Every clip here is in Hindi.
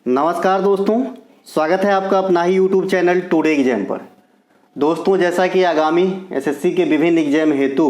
नमस्कार दोस्तों, स्वागत है आपका अपना ही यूट्यूब चैनल टुडे एग्जाम पर। दोस्तों, जैसा कि आगामी एसएससी के विभिन्न एग्जाम हेतु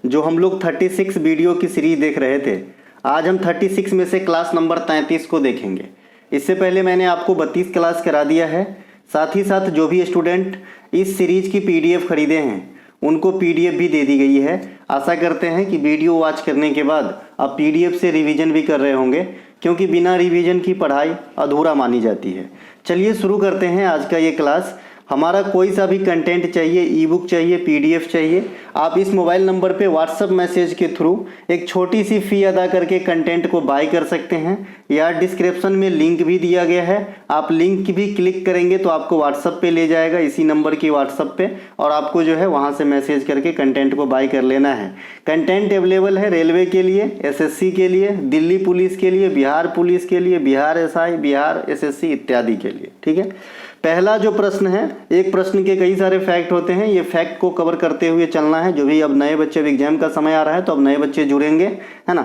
जो हम लोग 36 वीडियो की सीरीज देख रहे थे, आज हम 36 में से क्लास नंबर 33 को देखेंगे। इससे पहले मैंने आपको 32 क्लास करा दिया है। साथ ही साथ जो भी स्टूडेंट इस सीरीज की पीडीएफ खरीदे हैं उनको पीडीएफ भी दे दी गई है। आशा करते हैं कि वीडियो वॉच करने के बाद आप पीडीएफ से रिवीजन भी कर रहे होंगे, क्योंकि बिना रिवीजन की पढ़ाई अधूरा मानी जाती है। चलिए शुरू करते हैं आज का ये क्लास। हमारा कोई सा भी कंटेंट चाहिए, ई बुक चाहिए, पीडीएफ चाहिए, आप इस मोबाइल नंबर पे व्हाट्सएप मैसेज के थ्रू एक छोटी सी फ़ी अदा करके कंटेंट को बाय कर सकते हैं, या डिस्क्रिप्शन में लिंक भी दिया गया है। आप लिंक भी क्लिक करेंगे तो आपको व्हाट्सएप पे ले जाएगा, इसी नंबर की व्हाट्सएप पे, और आपको जो है वहाँ से मैसेज करके कंटेंट को बाय कर लेना है। कंटेंट अवेलेबल है रेलवे के लिए, एसएससी के लिए, दिल्ली पुलिस के लिए, बिहार पुलिस के लिए, बिहार एसआई, बिहार एसएससी इत्यादि के लिए। ठीक है, पहला जो प्रश्न है, एक प्रश्न के कई सारे फैक्ट होते हैं, ये फैक्ट को कवर करते हुए चलना है। जो भी अब नए बच्चे, एग्जाम का समय आ रहा है तो अब नए बच्चे जुड़ेंगे, है ना।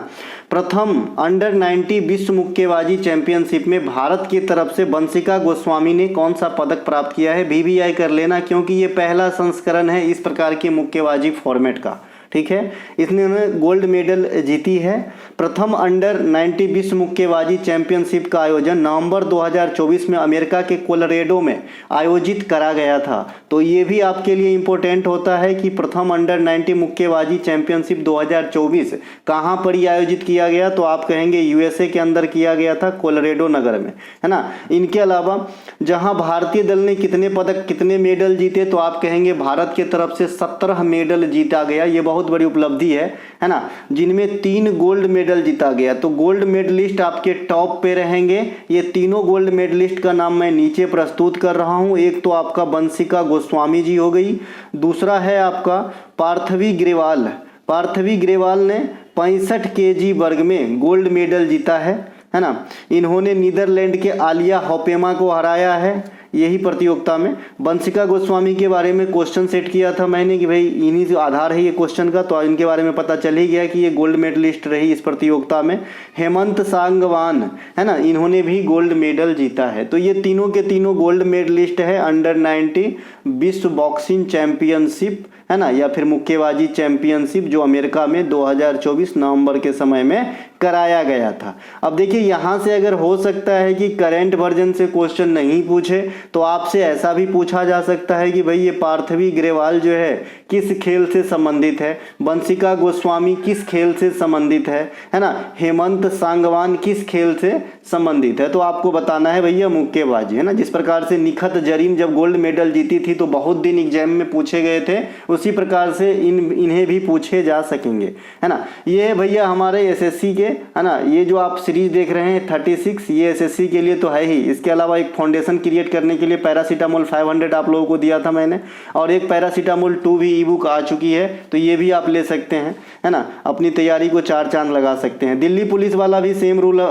प्रथम अंडर 90 विश्व मुक्केबाजी चैंपियनशिप में भारत की तरफ से बंशिका गोस्वामी ने कौन सा पदक प्राप्त किया है? वीवीआई कर लेना, क्योंकि ये पहला संस्करण है इस प्रकार के मुक्केबाजी फॉर्मेट का। ठीक है, इसने गोल्ड मेडल जीती है। प्रथम अंडर 90 विश्व मुक्केबाजी चैंपियनशिप का आयोजन नवंबर 2024 में अमेरिका के कोलोराडो में आयोजित करा गया था। तो ये भी आपके लिए इम्पोर्टेंट होता है कि प्रथम अंडर 90 मुक्केबाजी चैंपियनशिप 2024 कहाँ पर ही आयोजित किया गया? तो आप कहेंगे यूएसए के अंदर किया गया था, कोलोराडो नगर में, है ना। इनके अलावा जहाँ भारतीय दल ने कितने पदक, कितने मेडल जीते? तो आप कहेंगे भारत की तरफ से 17 मेडल जीता गया। ये बहुत बड़ी उपलब्धि है ना, जिनमें 3 गोल्ड मेडल जीता गया। तो गोल्ड मेडलिस्ट आपके टॉप पे रहेंगे। ये तीनों गोल्ड मेडलिस्ट का नाम मैं नीचे प्रस्तुत कर रहा हूं। एक तो आपका बंशिका गोस्वामी जी हो गई, दूसरा है आपका पार्थवी ग्रेवाल। पार्थवी ग्रेवाल ने 65 केजी वर्ग में गोल्ड मेडल जीता है ना। इन्होंने नीदरलैंड के आलिया होपेमा को हराया है यही प्रतियोगिता में। बंशिका गोस्वामी के बारे में क्वेश्चन सेट किया था मैंने कि भाई इन्हीं से आधार है ये क्वेश्चन का, तो इनके बारे में पता चल ही गया कि ये गोल्ड मेडलिस्ट रही इस प्रतियोगिता में। हेमंत सांगवान, है ना, इन्होंने भी गोल्ड मेडल जीता है। तो ये तीनों के तीनों गोल्ड मेडलिस्ट है अंडर 90 विश्व बॉक्सिंग चैंपियनशिप, है ना, या फिर मुक्केबाजी चैंपियनशिप जो अमेरिका में 2024 नवंबर के समय में कराया गया था। अब देखिए, यहाँ से अगर हो सकता है कि करंट वर्जन से क्वेश्चन नहीं पूछे तो आपसे ऐसा भी पूछा जा सकता है कि भाई ये पार्थवी ग्रेवाल जो है किस खेल से संबंधित है, बंशिका गोस्वामी किस खेल से संबंधित है ना, हेमंत सांगवान किस खेल से संबंधित है? तो आपको बताना है भैया मुक्केबाजी, है ना। जिस प्रकार से निखत जरीन जब गोल्ड मेडल जीती थी तो बहुत दिन एग्जाम में पूछे गए थे, उसी प्रकार से इन्हें भी पूछे जा सकेंगे, है ना। ये भैया हमारे एसएससी के, है ना, ये जो आप सीरीज देख रहे हैं 36, ये एसएससी के लिए तो है ही। इसके अलावा एक फाउंडेशन क्रिएट करने के लिए पैरासीटामोल 500 आप लोगों को दिया था मैंने, और एक पैरासीटामोल 2 भी ई बुक आ चुकी है, तो ये भी आप ले सकते हैं, है ना। अपनी तैयारी को 4 चांद लगा सकते हैं। दिल्ली पुलिस वाला भी सेम रूल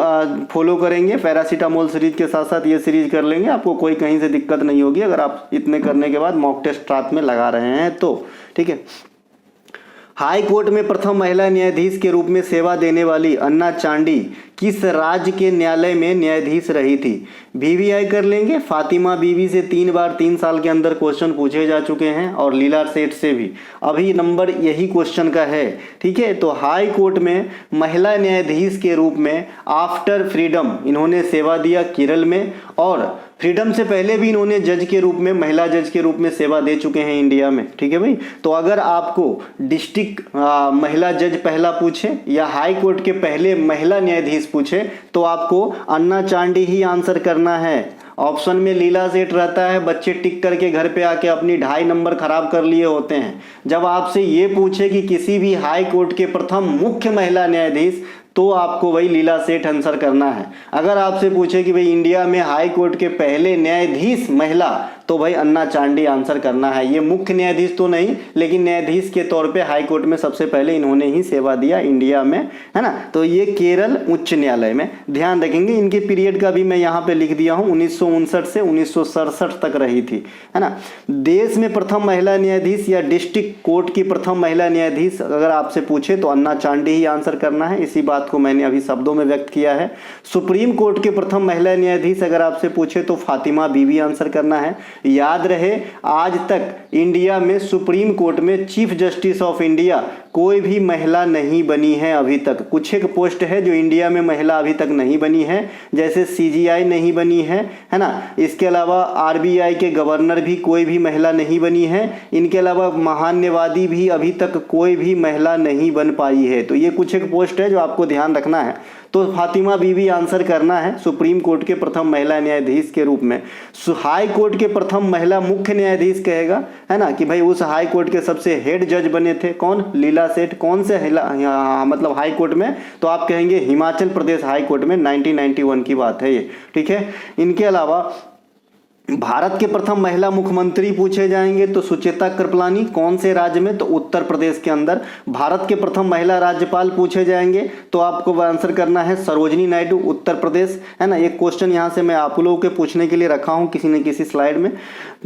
फॉलो करेंगे, पैरासीटामोल सीरीज के साथ साथ ये सीरीज कर लेंगे, आपको कोई कहीं से दिक्कत नहीं होगी अगर आप इतने करने के बाद मॉक टेस्ट रात में लगा रहे हैं तो। ठीक है, हाई कोर्ट में प्रथम महिला न्यायाधीश के रूप में सेवा देने वाली अन्ना चांडी किस राज्य के न्यायालय में न्यायाधीश रही थी? वीवीआई कर लेंगे। फातिमा बीवी से 3 बार 3 साल के अंदर क्वेश्चन पूछे जा चुके हैं, और लीला सेठ से भी। अभी नंबर यही क्वेश्चन का है, ठीक है। तो हाई कोर्ट में महिला न्यायाधीश के रूप में आफ्टर फ्रीडम इन्होंने सेवा दिया केरल में, और फ्रीडम से पहले भी इन्होंने जज के रूप में, महिला जज के रूप में सेवा दे चुके हैं इंडिया में। ठीक है भाई, तो अगर आपको डिस्ट्रिक्ट महिला जज पहला पूछे या हाई कोर्ट के पहले महिला न्यायाधीश पूछे तो आपको अन्ना चांडी ही आंसर करना है। ऑप्शन में लीला सेठ रहता है, बच्चे टिक करके घर पे आके अपनी 2.5 नंबर खराब कर लिए होते हैं। जब आपसे ये पूछे कि किसी भी हाई कोर्ट के प्रथम मुख्य महिला न्यायाधीश, तो आपको वही लीला सेठ आंसर करना है। अगर आपसे पूछे कि भाई इंडिया में हाई कोर्ट के पहले न्यायाधीश महिला, तो भाई अन्ना चांडी आंसर करना है। ये मुख्य न्यायाधीश तो नहीं, लेकिन न्यायाधीश के तौर पे हाई कोर्ट में सबसे पहले इन्होंने ही सेवा दिया इंडिया में, है ना। तो ये केरल उच्च न्यायालय में, ध्यान रखेंगे। इनके पीरियड का भी मैं यहाँ पे लिख दिया हूँ, 1959 से 1967 तक रही थी, है ना। देश में प्रथम महिला न्यायाधीश या डिस्ट्रिक्ट कोर्ट की प्रथम महिला न्यायाधीश अगर आपसे पूछे तो अन्ना चांडी ही आंसर करना है। इसी बात को मैंने अभी शब्दों में व्यक्त किया है। सुप्रीम कोर्ट के प्रथम महिला न्यायाधीश अगर आपसे पूछे तो फातिमा बीबी आंसर करना है। याद रहे, आज तक इंडिया में सुप्रीम कोर्ट में चीफ जस्टिस ऑफ इंडिया कोई भी महिला नहीं बनी है अभी तक। कुछ एक पोस्ट है जो इंडिया में महिला अभी तक नहीं बनी है, जैसे सीजीआई नहीं बनी है ना। इसके अलावा आरबीआई के गवर्नर भी कोई भी महिला नहीं बनी है। इनके अलावा महान्यवादी भी अभी तक कोई भी महिला नहीं बन पाई है। तो ये कुछ एक पोस्ट है जो आपको ध्यान रखना है। तो फातिमा बीबी आंसर करना है सुप्रीम कोर्ट के प्रथम महिला न्यायाधीश के रूप में। हाई कोर्ट के प्रथम महिला मुख्य न्यायाधीश कहेगा, है ना, कि भाई उस हाई कोर्ट के सबसे हेड जज बने थे कौन? लीला सेठ। कौन से मतलब हाई कोर्ट में? तो आप कहेंगे हिमाचल प्रदेश हाई कोर्ट में, 1991 की बात है ये, ठीक है। इनके अलावा भारत के प्रथम महिला मुख्यमंत्री पूछे जाएंगे तो सुचेता कृपलानी। कौन से राज्य में? तो उत्तर प्रदेश के अंदर। भारत के प्रथम महिला राज्यपाल पूछे जाएंगे तो आपको आंसर करना है सरोजनी नायडू, उत्तर प्रदेश, है ना। एक क्वेश्चन यहाँ से मैं आप लोगों के पूछने के लिए रखा हूँ किसी न किसी स्लाइड में।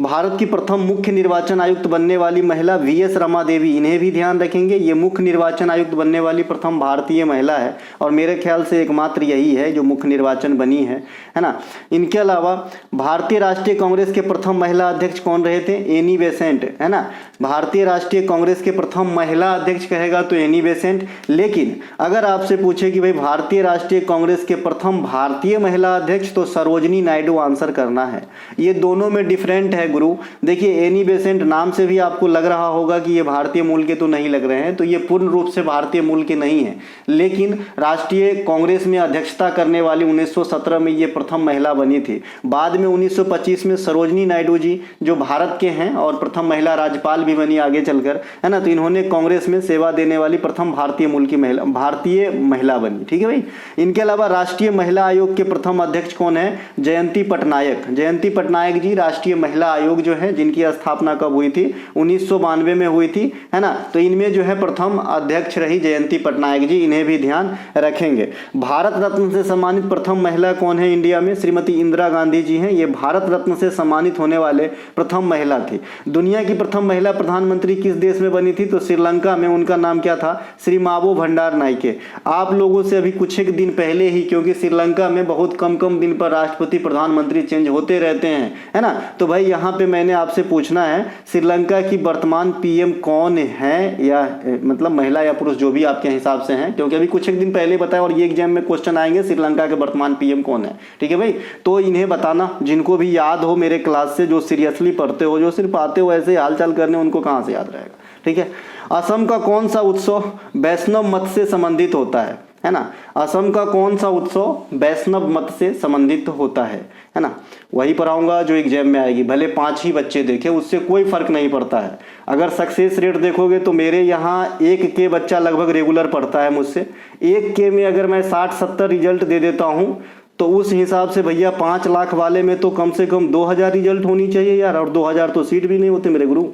भारत की प्रथम मुख्य निर्वाचन आयुक्त बनने वाली महिला वीएस रमा देवी, इन्हें भी ध्यान रखेंगे। ये मुख्य निर्वाचन आयुक्त बनने वाली प्रथम भारतीय महिला है और मेरे ख्याल से एकमात्र यही है जो मुख्य निर्वाचन बनी है ना। इनके अलावा भारतीय राष्ट्रीय कांग्रेस के प्रथम महिला अध्यक्ष कौन रहे थे? एनी बेसेंट, है ना। भारतीय राष्ट्रीय कांग्रेस के प्रथम महिला अध्यक्ष कहेगा तो एनी बेसेंट। लेकिन अगर आपसे पूछे कि भाई भारतीय राष्ट्रीय कांग्रेस के प्रथम भारतीय महिला अध्यक्ष, तो सरोजनी नायडू आंसर करना है। ये दोनों में डिफरेंट है गुरु। देखिए, एनी बेसेंट नाम से भी आपको लग रहा होगा कि ये भारतीय मूल के तो नहीं लग रहे हैं, तो ये पूर्ण रूप से भारतीय मूल के नहीं है। लेकिन राष्ट्रीय कांग्रेस में अध्यक्षता करने वाली 1917 में ये प्रथम महिला बनी थी। बाद में 1925 में सरोजनी नायडू जी जो भारत के हैं और प्रथम महिला राज्यपाल भी बनी आगे चलकर, है ना। तो इन्होंने कांग्रेस में सेवा देने वाली प्रथम भारतीय मूल की भारतीय महिला बनी, ठीक है भाई। इनके अलावा राष्ट्रीय महिला आयोग के प्रथम अध्यक्ष कौन है? जयंती पटनायक। जयंती पटनायक जी राष्ट्रीय महिला आयोग जो है, जिनकी स्थापना कब हुई थी? 1992 में हुई थी, है ना। तो इनमें जो है प्रथम अध्यक्ष रही जयंती पटनायक जी, इन्हें भी ध्यान रखेंगे। भारत रत्न से सम्मानित प्रथम महिला कौन है इंडिया में? श्रीमती इंदिरा गांधी जी हैं। ये भारत रत्न से सम्मानित होने वाले प्रथम महिला थी। दुनिया की प्रथम महिला प्रधानमंत्री किस देश में बनी थी? तो श्रीलंका में। उनका नाम क्या था? श्री मावो भंडार नायके। आप लोगों से अभी कुछ एक दिन पहले ही, क्योंकि श्रीलंका में बहुत कम दिन पर राष्ट्रपति प्रधानमंत्री चेंज होते रहते हैं, है ना। तो भाई यहाँ पे मैंने आपसे पूछना है श्रीलंका की वर्तमान पीएम कौन है, या मतलब महिला या पुरुष जो भी आपके हिसाब से हैं, क्योंकि अभी कुछ एक दिन पहले बताया और ये एग्जाम में क्वेश्चन आएंगे श्रीलंका के वर्तमान पीएम कौन है, ठीक है भाई। तो इन्हें बताना, जिनको भी याद हो मेरे क्लास से, जो सीरियसली पढ़ते हो, जो सिर्फ आते हो ऐसे हालचाल करने, उनको कहाँ से याद रहेगा, ठीक है। असम का कौन सा उत्सव वैष्णव मत से संबंधित होता है ना। असम का कौन सा उत्सव वैष्णव मत से संबंधित होता है ना। वही पढ़ाऊंगा जो एग्जाम में आएगी, भले 5 ही बच्चे देखे, उससे कोई फर्क नहीं पड़ता है। अगर सक्सेस रेट देखोगे तो मेरे यहाँ 1 के बच्चा लगभग रेगुलर पढ़ता है मुझसे। 1 के में अगर मैं 60-70 रिजल्ट दे देता हूँ तो उस हिसाब से भैया 5 लाख वाले में तो कम से कम 2000 रिजल्ट होनी चाहिए यार, और 2000 तो सीट भी नहीं होते मेरे गुरु,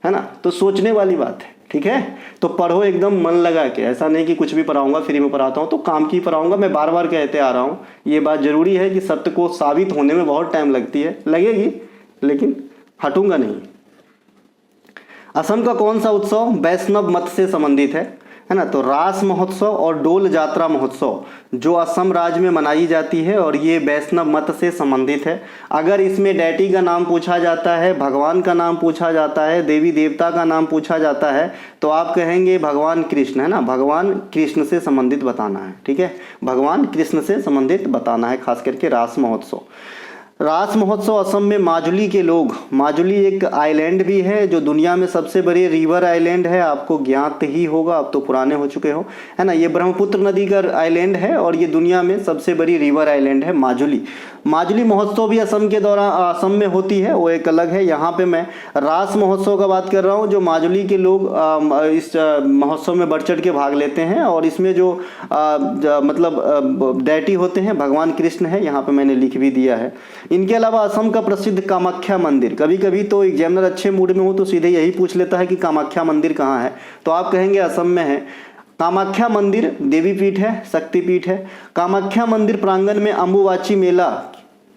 है ना। तो सोचने वाली बात है, ठीक है। तो पढ़ो एकदम मन लगा के, ऐसा नहीं कि कुछ भी पढ़ाऊंगा, फ्री में पढ़ाता हूँ तो काम की पढ़ाऊंगा। मैं बार बार कहते आ रहा हूँ, ये बात जरूरी है कि सत्य को साबित होने में बहुत टाइम लगती है, लगेगी, लेकिन हटूंगा नहीं। असम का कौन सा उत्सव वैष्णव मत से संबंधित है ना। तो रास महोत्सव और डोल जात्रा महोत्सव जो असम राज्य में मनाई जाती है और ये वैष्णव मत से संबंधित है। अगर इसमें डैटी का नाम पूछा जाता है, भगवान का नाम पूछा जाता है, देवी देवता का नाम पूछा जाता है, तो आप कहेंगे भगवान कृष्ण, है ना। भगवान कृष्ण से संबंधित बताना है, ठीक है। भगवान कृष्ण से संबंधित बताना है, खास करके रास महोत्सव। रास महोत्सव असम में माजुली के लोग, माजुली एक आइलैंड भी है जो दुनिया में सबसे बड़ी रिवर आइलैंड है, आपको ज्ञात ही होगा, आप तो पुराने हो चुके हो, है ना। ये ब्रह्मपुत्र नदी का आइलैंड है और ये दुनिया में सबसे बड़ी रिवर आइलैंड है माजुली। माजुली महोत्सव भी असम के दौरान असम में होती है, वो एक अलग है। यहाँ पे मैं रास महोत्सव का बात कर रहा हूँ, जो माजुली के लोग इस महोत्सव में बढ़ चढ़ के भाग लेते हैं और इसमें जो मतलब डैटी होते हैं भगवान कृष्ण है, यहाँ पे मैंने लिख भी दिया है। इनके अलावा असम का प्रसिद्ध कामाख्या मंदिर, कभी कभी तो एग्जामिनर अच्छे मूड में हो तो सीधे यही पूछ लेता है कि कामाख्या मंदिर कहाँ है, तो आप कहेंगे असम में है। कामाख्या मंदिर देवी पीठ है, शक्तिपीठ है। कामाख्या मंदिर प्रांगण में अम्बुबाची मेला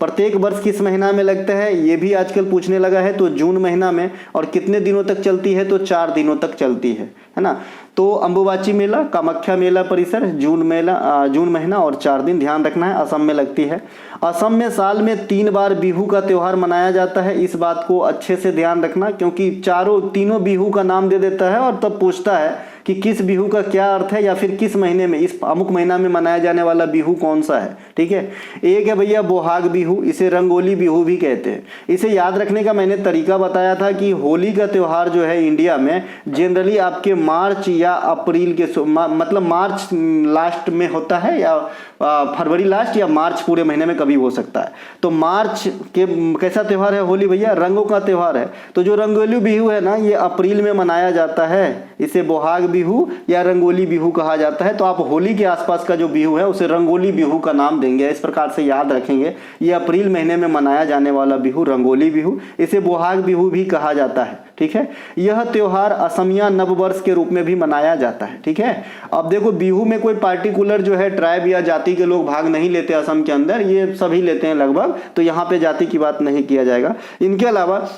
प्रत्येक वर्ष किस महीना में लगता है, ये भी आजकल पूछने लगा है, तो जून महीना में। और कितने दिनों तक चलती है, तो 4 दिनों तक चलती है ना। तो अम्बुबाची मेला, कामाख्या मेला परिसर जून महीना और 4 दिन, ध्यान रखना है, असम में लगती है। असम में साल में 3 बार बिहू का त्यौहार मनाया जाता है, इस बात को अच्छे से ध्यान रखना, क्योंकि तीनों बिहू का नाम दे देता है और तब पूछता है कि किस बिहू का क्या अर्थ है, या फिर किस महीने में, इस अमुक महीना में मनाया जाने वाला बिहू कौन सा है। ठीक है, एक है भैया बोहाग बिहू, इसे रंगोली बिहू भी कहते हैं। इसे याद रखने का मैंने तरीका बताया था कि होली का त्यौहार जो है इंडिया में जनरली आपके मार्च या अप्रैल के मतलब मार्च लास्ट में होता है, या फरवरी लास्ट या मार्च पूरे महीने में कभी हो सकता है। तो मार्च के कैसा त्यौहार है होली भैया, रंगों का त्यौहार है। तो जो रंगोली बिहू है ना, ये अप्रैल में मनाया जाता है, इसे बोहाग बिहू या रंगोली बिहू कहा जाता है। तो आप होली के आसपास का जो बिहू है उसे रंगोली बिहू का नाम देंगे, इस प्रकार से याद रखेंगे। ये अप्रैल महीने में मनाया जाने वाला बिहू रंगोली बिहू, इसे बोहाग बिहू भी कहा जाता है। ठीक है, यह त्योहार असमिया नववर्ष के रूप में भी मनाया जाता है। ठीक है, अब देखो बिहू में कोई पार्टिकुलर जो है ट्राइब या जाति के लोग भाग नहीं लेते असम के अंदर, ये सभी लेते हैं लगभग, तो यहाँ पे जाति की बात नहीं किया जाएगा। इनके अलावा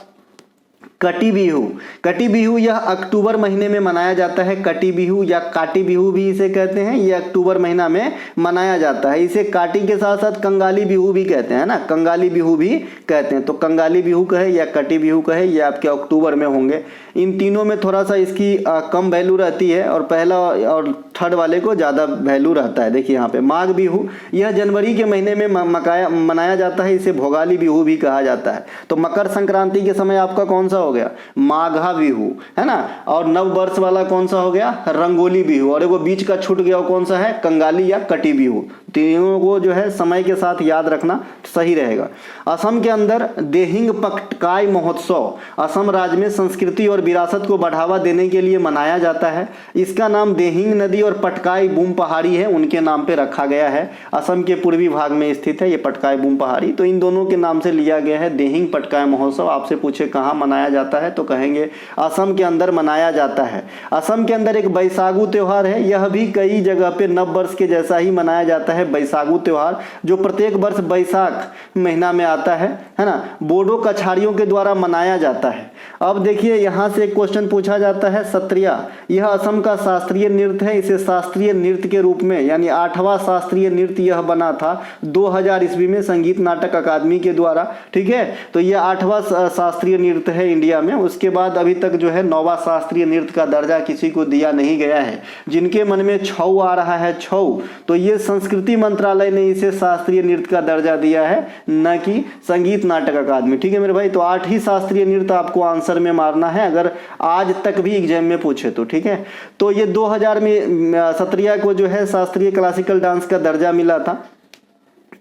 कटी बिहू, कटी बिहू यह अक्टूबर महीने में मनाया जाता है। कटी बिहू या काटी बिहू भी इसे कहते हैं, ये अक्टूबर महीना में मनाया जाता है। इसे काटी के साथ साथ कंगाली बिहू भी कहते हैं ना, कंगाली बिहू भी कहते हैं। तो कंगाली बिहू कहे या कटी बिहू कहे, ये आपके अक्टूबर में होंगे। इन तीनों में थोड़ा सा इसकी कम वैल्यू रहती है, और पहला और थर्ड वाले को ज़्यादा वैल्यू रहता है। देखिए यहाँ पे माघ बिहू, यह जनवरी के महीने में मनाया जाता है, इसे भोगाली बिहू भी कहा जाता है। तो मकर संक्रांति के समय आपका कौन सा हो गया, माघा बिहू, है ना। और नव वर्ष वाला कौन सा हो गया, रंगोली बिहू। और वो बीच का छूट गया, कौन सा है, कंगाली या कटी बिहू। तीनों को जो है समय के साथ याद रखना सही रहेगा। असम के अंदर देहिंग पटकाई महोत्सव असम राज्य में संस्कृति और विरासत को बढ़ावा देने के लिए मनाया जाता है। इसका नाम देहिंग नदी और पटकाई बूम पहाड़ी है, उनके नाम पे रखा गया है। असम के पूर्वी भाग में स्थित है ये पटकाई बूम पहाड़ी, तो इन दोनों के नाम से लिया गया है देहिंग पटकाई महोत्सव। आपसे पूछे कहाँ मनाया जाता है, तो कहेंगे असम के अंदर मनाया जाता है। असम के अंदर एक बैसागु त्योहार है, यह भी कई जगह पे नव वर्ष के जैसा ही मनाया जाता है। बैसागु त्योहार जो प्रत्येक वर्ष बैसाख महीना में आता है ना, बोडो कछाड़ियों के द्वारा मनाया जाता है। अब देखिए यहाँ से एक क्वेश्चन पूछा जाता है, सत्रिया यह असम का शास्त्रीय नृत्य है। इसे शास्त्रीय नृत्य के रूप में, यानी 8वां शास्त्रीय नृत्य यह बना था 2000 ईस्वी में संगीत नाटक अकादमी के द्वारा। ठीक है, तो यह 8वां शास्त्रीय नृत्य है इंडिया में। उसके बाद अभी तक जो है 9वां शास्त्रीय नृत्य का दर्जा किसी को दिया नहीं गया है। जिनके मन में छऊ आ रहा है, छऊ, तो ये संस्कृति मंत्रालय ने इसे शास्त्रीय नृत्य का दर्जा दिया है, न कि संगीत नाटक अकादमी। ठीक है मेरे भाई, तो 8 ही शास्त्रीय नृत्य आपको आंसर में मारना है अगर आज तक भी एग्जाम में पूछे तो। ठीक है, तो ये 2000 में सत्रिया को जो है शास्त्रीय क्लासिकल डांस का दर्जा मिला था।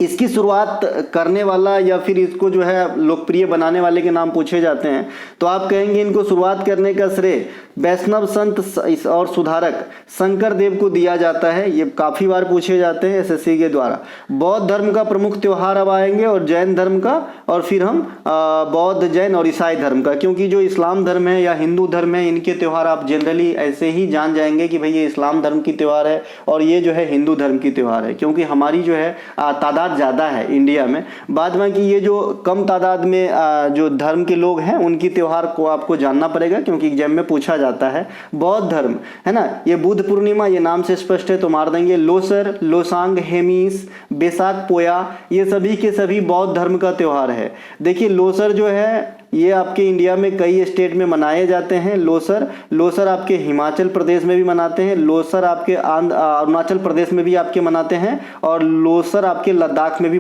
इसकी शुरुआत करने वाला या फिर इसको जो है लोकप्रिय बनाने वाले के नाम पूछे जाते हैं, तो आप कहेंगे इनको शुरुआत करने का श्रेय वैष्णव संत और सुधारक शंकर देव को दिया जाता है। ये काफ़ी बार पूछे जाते हैं एसएससी के द्वारा। बौद्ध धर्म का प्रमुख त्यौहार अब आएंगे, और जैन धर्म का, और फिर हम बौद्ध, जैन और ईसाई धर्म का, क्योंकि जो इस्लाम धर्म है या हिंदू धर्म है इनके त्यौहार आप जनरली ऐसे ही जान जाएंगे कि भाई ये इस्लाम धर्म की त्यौहार है और ये जो है हिंदू धर्म की त्यौहार है, क्योंकि हमारी जो है तादाद ज़्यादा है इंडिया में। बाद में कि ये जो कम तादाद में जो धर्म के लोग हैं उनकी त्यौहार को आपको जानना पड़ेगा, क्योंकि एग्जाम में पूछा जाता है। बौद्ध धर्म है ना, ये बुद्ध पूर्णिमा, ये नाम से स्पष्ट है तो मार देंगे। लोसर, लोसांग, हेमिस, बैसाख पोया, ये सभी के सभी बौद्ध धर्म का त्यौहार है। देखिए लोसर जो है ये आपके इंडिया में कई स्टेट में मनाए जाते हैं। लोसर आपके हिमाचल प्रदेश में भी मनाते हैं, लोसर आपके अरुणाचल प्रदेश में भी आपके मनाते हैं, और लोसर आपके लद्दाख में भी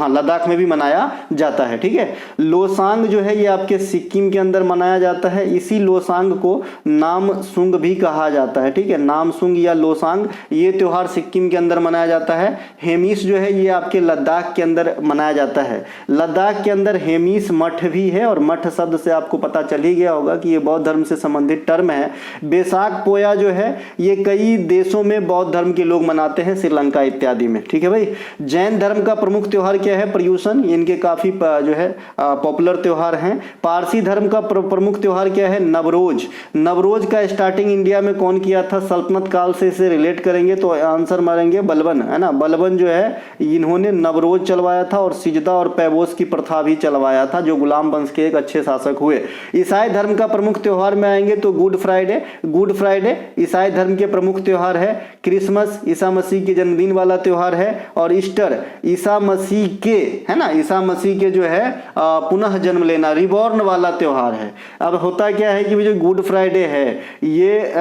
लद्दाख में भी मनाया जाता है। ठीक है, लोसांग जो है ये आपके सिक्किम के अंदर मनाया जाता है। इसी लोसांग को नामसूंग भी कहा जाता है। ठीक है, नामसूंग या लोसांग ये त्यौहार सिक्किम के अंदर मनाया जाता है। हेमिस जो है ये आपके लद्दाख के अंदर मनाया जाता है। लद्दाख के अंदर हेमिस 21 मठ भी है, और मठ शब्द से आपको पता चल ही गया होगा कि ये बौद्ध धर्म से संबंधित टर्म है। बैसाख पोया जो है ये कई देशों में बौद्ध धर्म के लोग मनाते हैं, श्रीलंका इत्यादि में, ठीक है भाई। जैन धर्म का प्रमुख त्योहार क्या है? पर्युषण, इनके काफी जो है पॉपुलर त्योहार हैं। पारसी धर्म का प्रमुख त्योहार क्या है? नवरोज। नवरोज का स्टार्टिंग इंडिया में कौन किया था? सल्तनत काल से इसे रिलेट करेंगे तो आंसर मारेंगे बलबन, है ना। बलबन जो है इन्होंने नवरोज चलवाया था, और सिजदा और पैबोस की प्रथा भी चलवाया था, जो गुलाम वंश के एक अच्छे शासक हुए। ईसाई धर्म का प्रमुख त्योहार में आएंगे तो गुड फ्राइडे। गुड फ्राइडे ईसाई धर्म के प्रमुख त्योहार है। क्रिसमस ईसा मसीह के जन्मदिन वाला त्योहार है, और ईस्टर ईसा मसीह के, है ना, ईसा मसीह के जो है पुनः जन्म लेना, रिबॉर्न वाला त्योहार है। अब होता क्या है कि जो गुड फ्राइडे है ये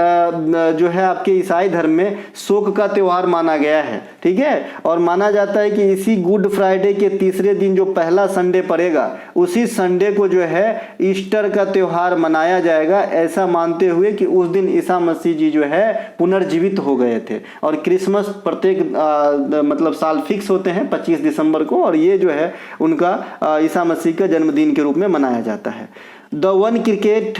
जो है आपके ईसाई धर्म में शोक का त्योहार माना गया है, ठीक है। और माना जाता है कि इसी गुड फ्राइडे के तीसरे दिन जो पहला संडे पड़ेगा उसी संडे को जो है ईस्टर का त्योहार मनाया जाएगा, ऐसा मानते हुए कि उस दिन ईसा मसीह जी जो है पुनर्जीवित हो गए थे। और क्रिसमस प्रत्येक मतलब साल फिक्स होते हैं 25 दिसंबर को, और ये जो है उनका ईसा मसीह का जन्मदिन के रूप में मनाया जाता है। The one cricket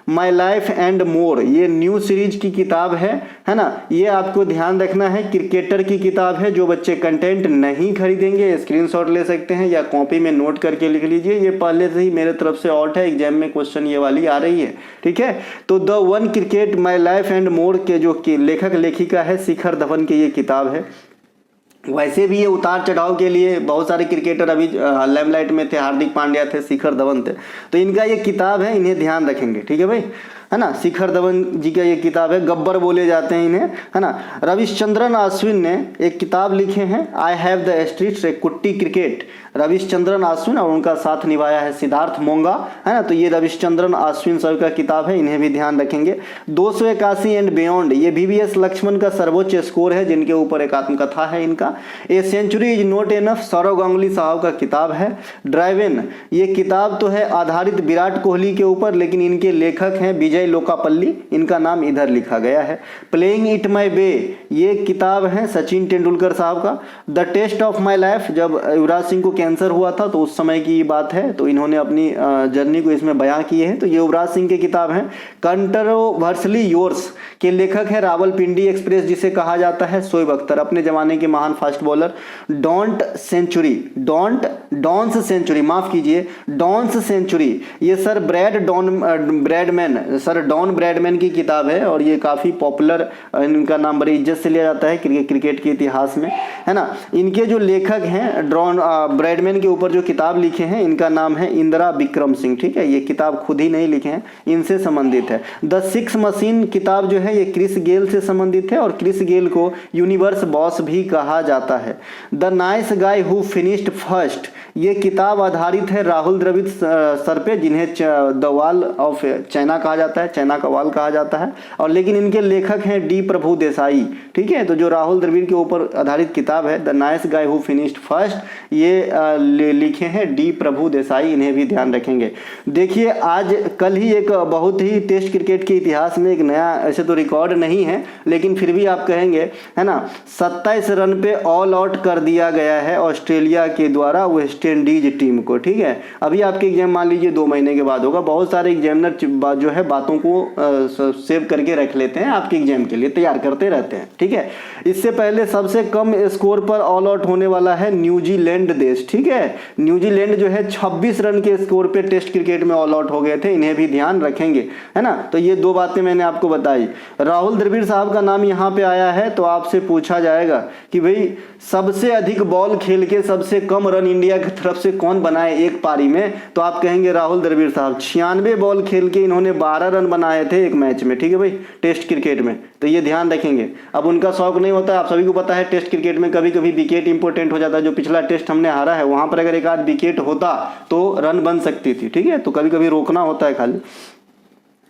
my life and more, ये न्यू सीरीज की किताब है ना। ये आपको ध्यान रखना है, क्रिकेटर की किताब है। जो बच्चे कंटेंट नहीं खरीदेंगे स्क्रीनशॉट ले सकते हैं या कॉपी में नोट करके लिख लीजिए। ये पहले से ही मेरे तरफ से आउट है, एग्जाम में क्वेश्चन ये वाली आ रही है, ठीक है। तो the one cricket my life and more के जो लेखक लेखिका है शिखर धवन की ये किताब है। वैसे भी ये उतार चढ़ाव के लिए बहुत सारे क्रिकेटर अभी लाइमलाइट में थे, हार्दिक पांड्या थे, शिखर धवन थे, तो इनका ये किताब है, इन्हें ध्यान रखेंगे, ठीक है भाई, है ना। शिखर धवन जी का ये किताब है, गब्बर बोले जाते हैं इन्हें, है ना। रविश्चंद्रन अश्विन ने एक किताब लिखे हैं, आई हैव द स्ट्रीट्स ए कुट्टी क्रिकेट। रविश्चंद्रन अश्विन, और उनका साथ निभाया है सिद्धार्थ मोंगा, है ना। तो ये रविश्चंद्रन अश्विन सर का किताब है, इन्हें भी ध्यान रखेंगे। 281 एंड बियॉन्ड, ये VVS लक्ष्मण का सर्वोच्च स्कोर है, जिनके ऊपर एक आत्मकथा है इनका। A century is not enough, Sourav Ganguly साहब का किताब है। ड्राइव इन, ये किताब तो है आधारित विराट कोहली के ऊपर, लेकिन इनके लेखक हैं विजय लोकापल्ली, इनका नाम इधर लिखा गया है। प्लेइंग इट माई बे, ये किताब है सचिन तेंदुलकर साहब का। The test of my life, जब युवराज सिंह को कैंसर हुआ था तो उस समय की ये बात है, तो इन्होंने अपनी जर्नी को इसमें बयां किए हैं, तो ये युवराज सिंह की किताब है। कंट्रोवर्सली योर्स के लेखक है रावलपिंडी एक्सप्रेस जिसे कहा जाता है शोएब अख्तर, अपने जमाने के महान फास्ट बॉलर। डॉन्स सेंचुरी, माफ कीजिए, डॉन्स सेंचुरी, ये सर डॉन ब्रैडमैन की किताब है, और ये काफ़ी पॉपुलर, इनका नाम बड़ी इज्जत से लिया जाता है क्रिकेट के इतिहास में, है ना। इनके जो लेखक हैं डॉन ब्रैडमैन के ऊपर जो किताब लिखे हैं, इनका नाम है इंदिरा विक्रम सिंह, ठीक है। ये किताब खुद ही नहीं लिखे हैं, इनसे संबंधित है। द सिक्स मशीन किताब जो है ये क्रिस गेल से संबंधित है, और क्रिस गेल को यूनिवर्स बॉस भी कहा जाता है। The nice guy who finished first, ये किताब आधारित है राहुल द्रविड़ सर पे, जिन्हें द वॉल ऑफ चाइना कहा जाता है, चाइना का वॉल कहा जाता है, और लेकिन इनके लेखक हैं डी प्रभु देसाई, ठीक है। तो जो राहुल द्रविड़ के ऊपर आधारित किताब है the nice guy who finished first, ये लिखे हैं डी प्रभु देसाई, इन्हें भी ध्यान रखेंगे। देखिए आज कल ही एक बहुत ही टेस्ट क्रिकेट के इतिहास में एक नया, ऐसे तो रिकॉर्ड नहीं है लेकिन फिर भी आप कहेंगे, है ना, 27 रन पे ऑल आउट कर दिया गया है ऑस्ट्रेलिया के द्वारा वेस्ट इंडीज टीम को, ठीक है। अभी आपके एग्जाम मान लीजिए 2 महीने के बाद होगा, बहुत सारे एग्जामिनर जो है बातों को सेव करके रख लेते हैं, आपके एग्जाम के लिए तैयार करते रहते हैं, ठीक है। इससे पहले सबसे कम स्कोर पर ऑल आउट होने वाला है न्यूजीलैंड देश, ठीक है। न्यूजीलैंड जो है 26 रन के स्कोर पे टेस्ट क्रिकेट में ऑल आउट हो गए थे, इन्हें भी ध्यान रखेंगे, है ना। तो ये 2 बातें मैंने आपको बताई। राहुल द्रविड़ साहब का नाम यहाँ पे आया है तो आपसे पूछा जाएगा कि भाई सबसे अधिक बॉल खेल के सबसे कम रन इंडिया की तरफ से कौन बनाए एक पारी में, तो आप कहेंगे राहुल द्रविड़ साहब। 96 बॉल खेल के इन्होंने 12 रन बनाए थे एक मैच में, ठीक है भाई, टेस्ट क्रिकेट में, तो ये ध्यान रखेंगे। अब उनका शौक नहीं होता, आप सभी को पता है टेस्ट क्रिकेट में कभी कभी विकेट इंपॉर्टेंट हो जाता है। जो पिछला टेस्ट हमने हारा है वहां पर अगर एक आध विकेट होता तो रन बन सकती थी, ठीक है, तो कभी कभी रोकना होता है खाली।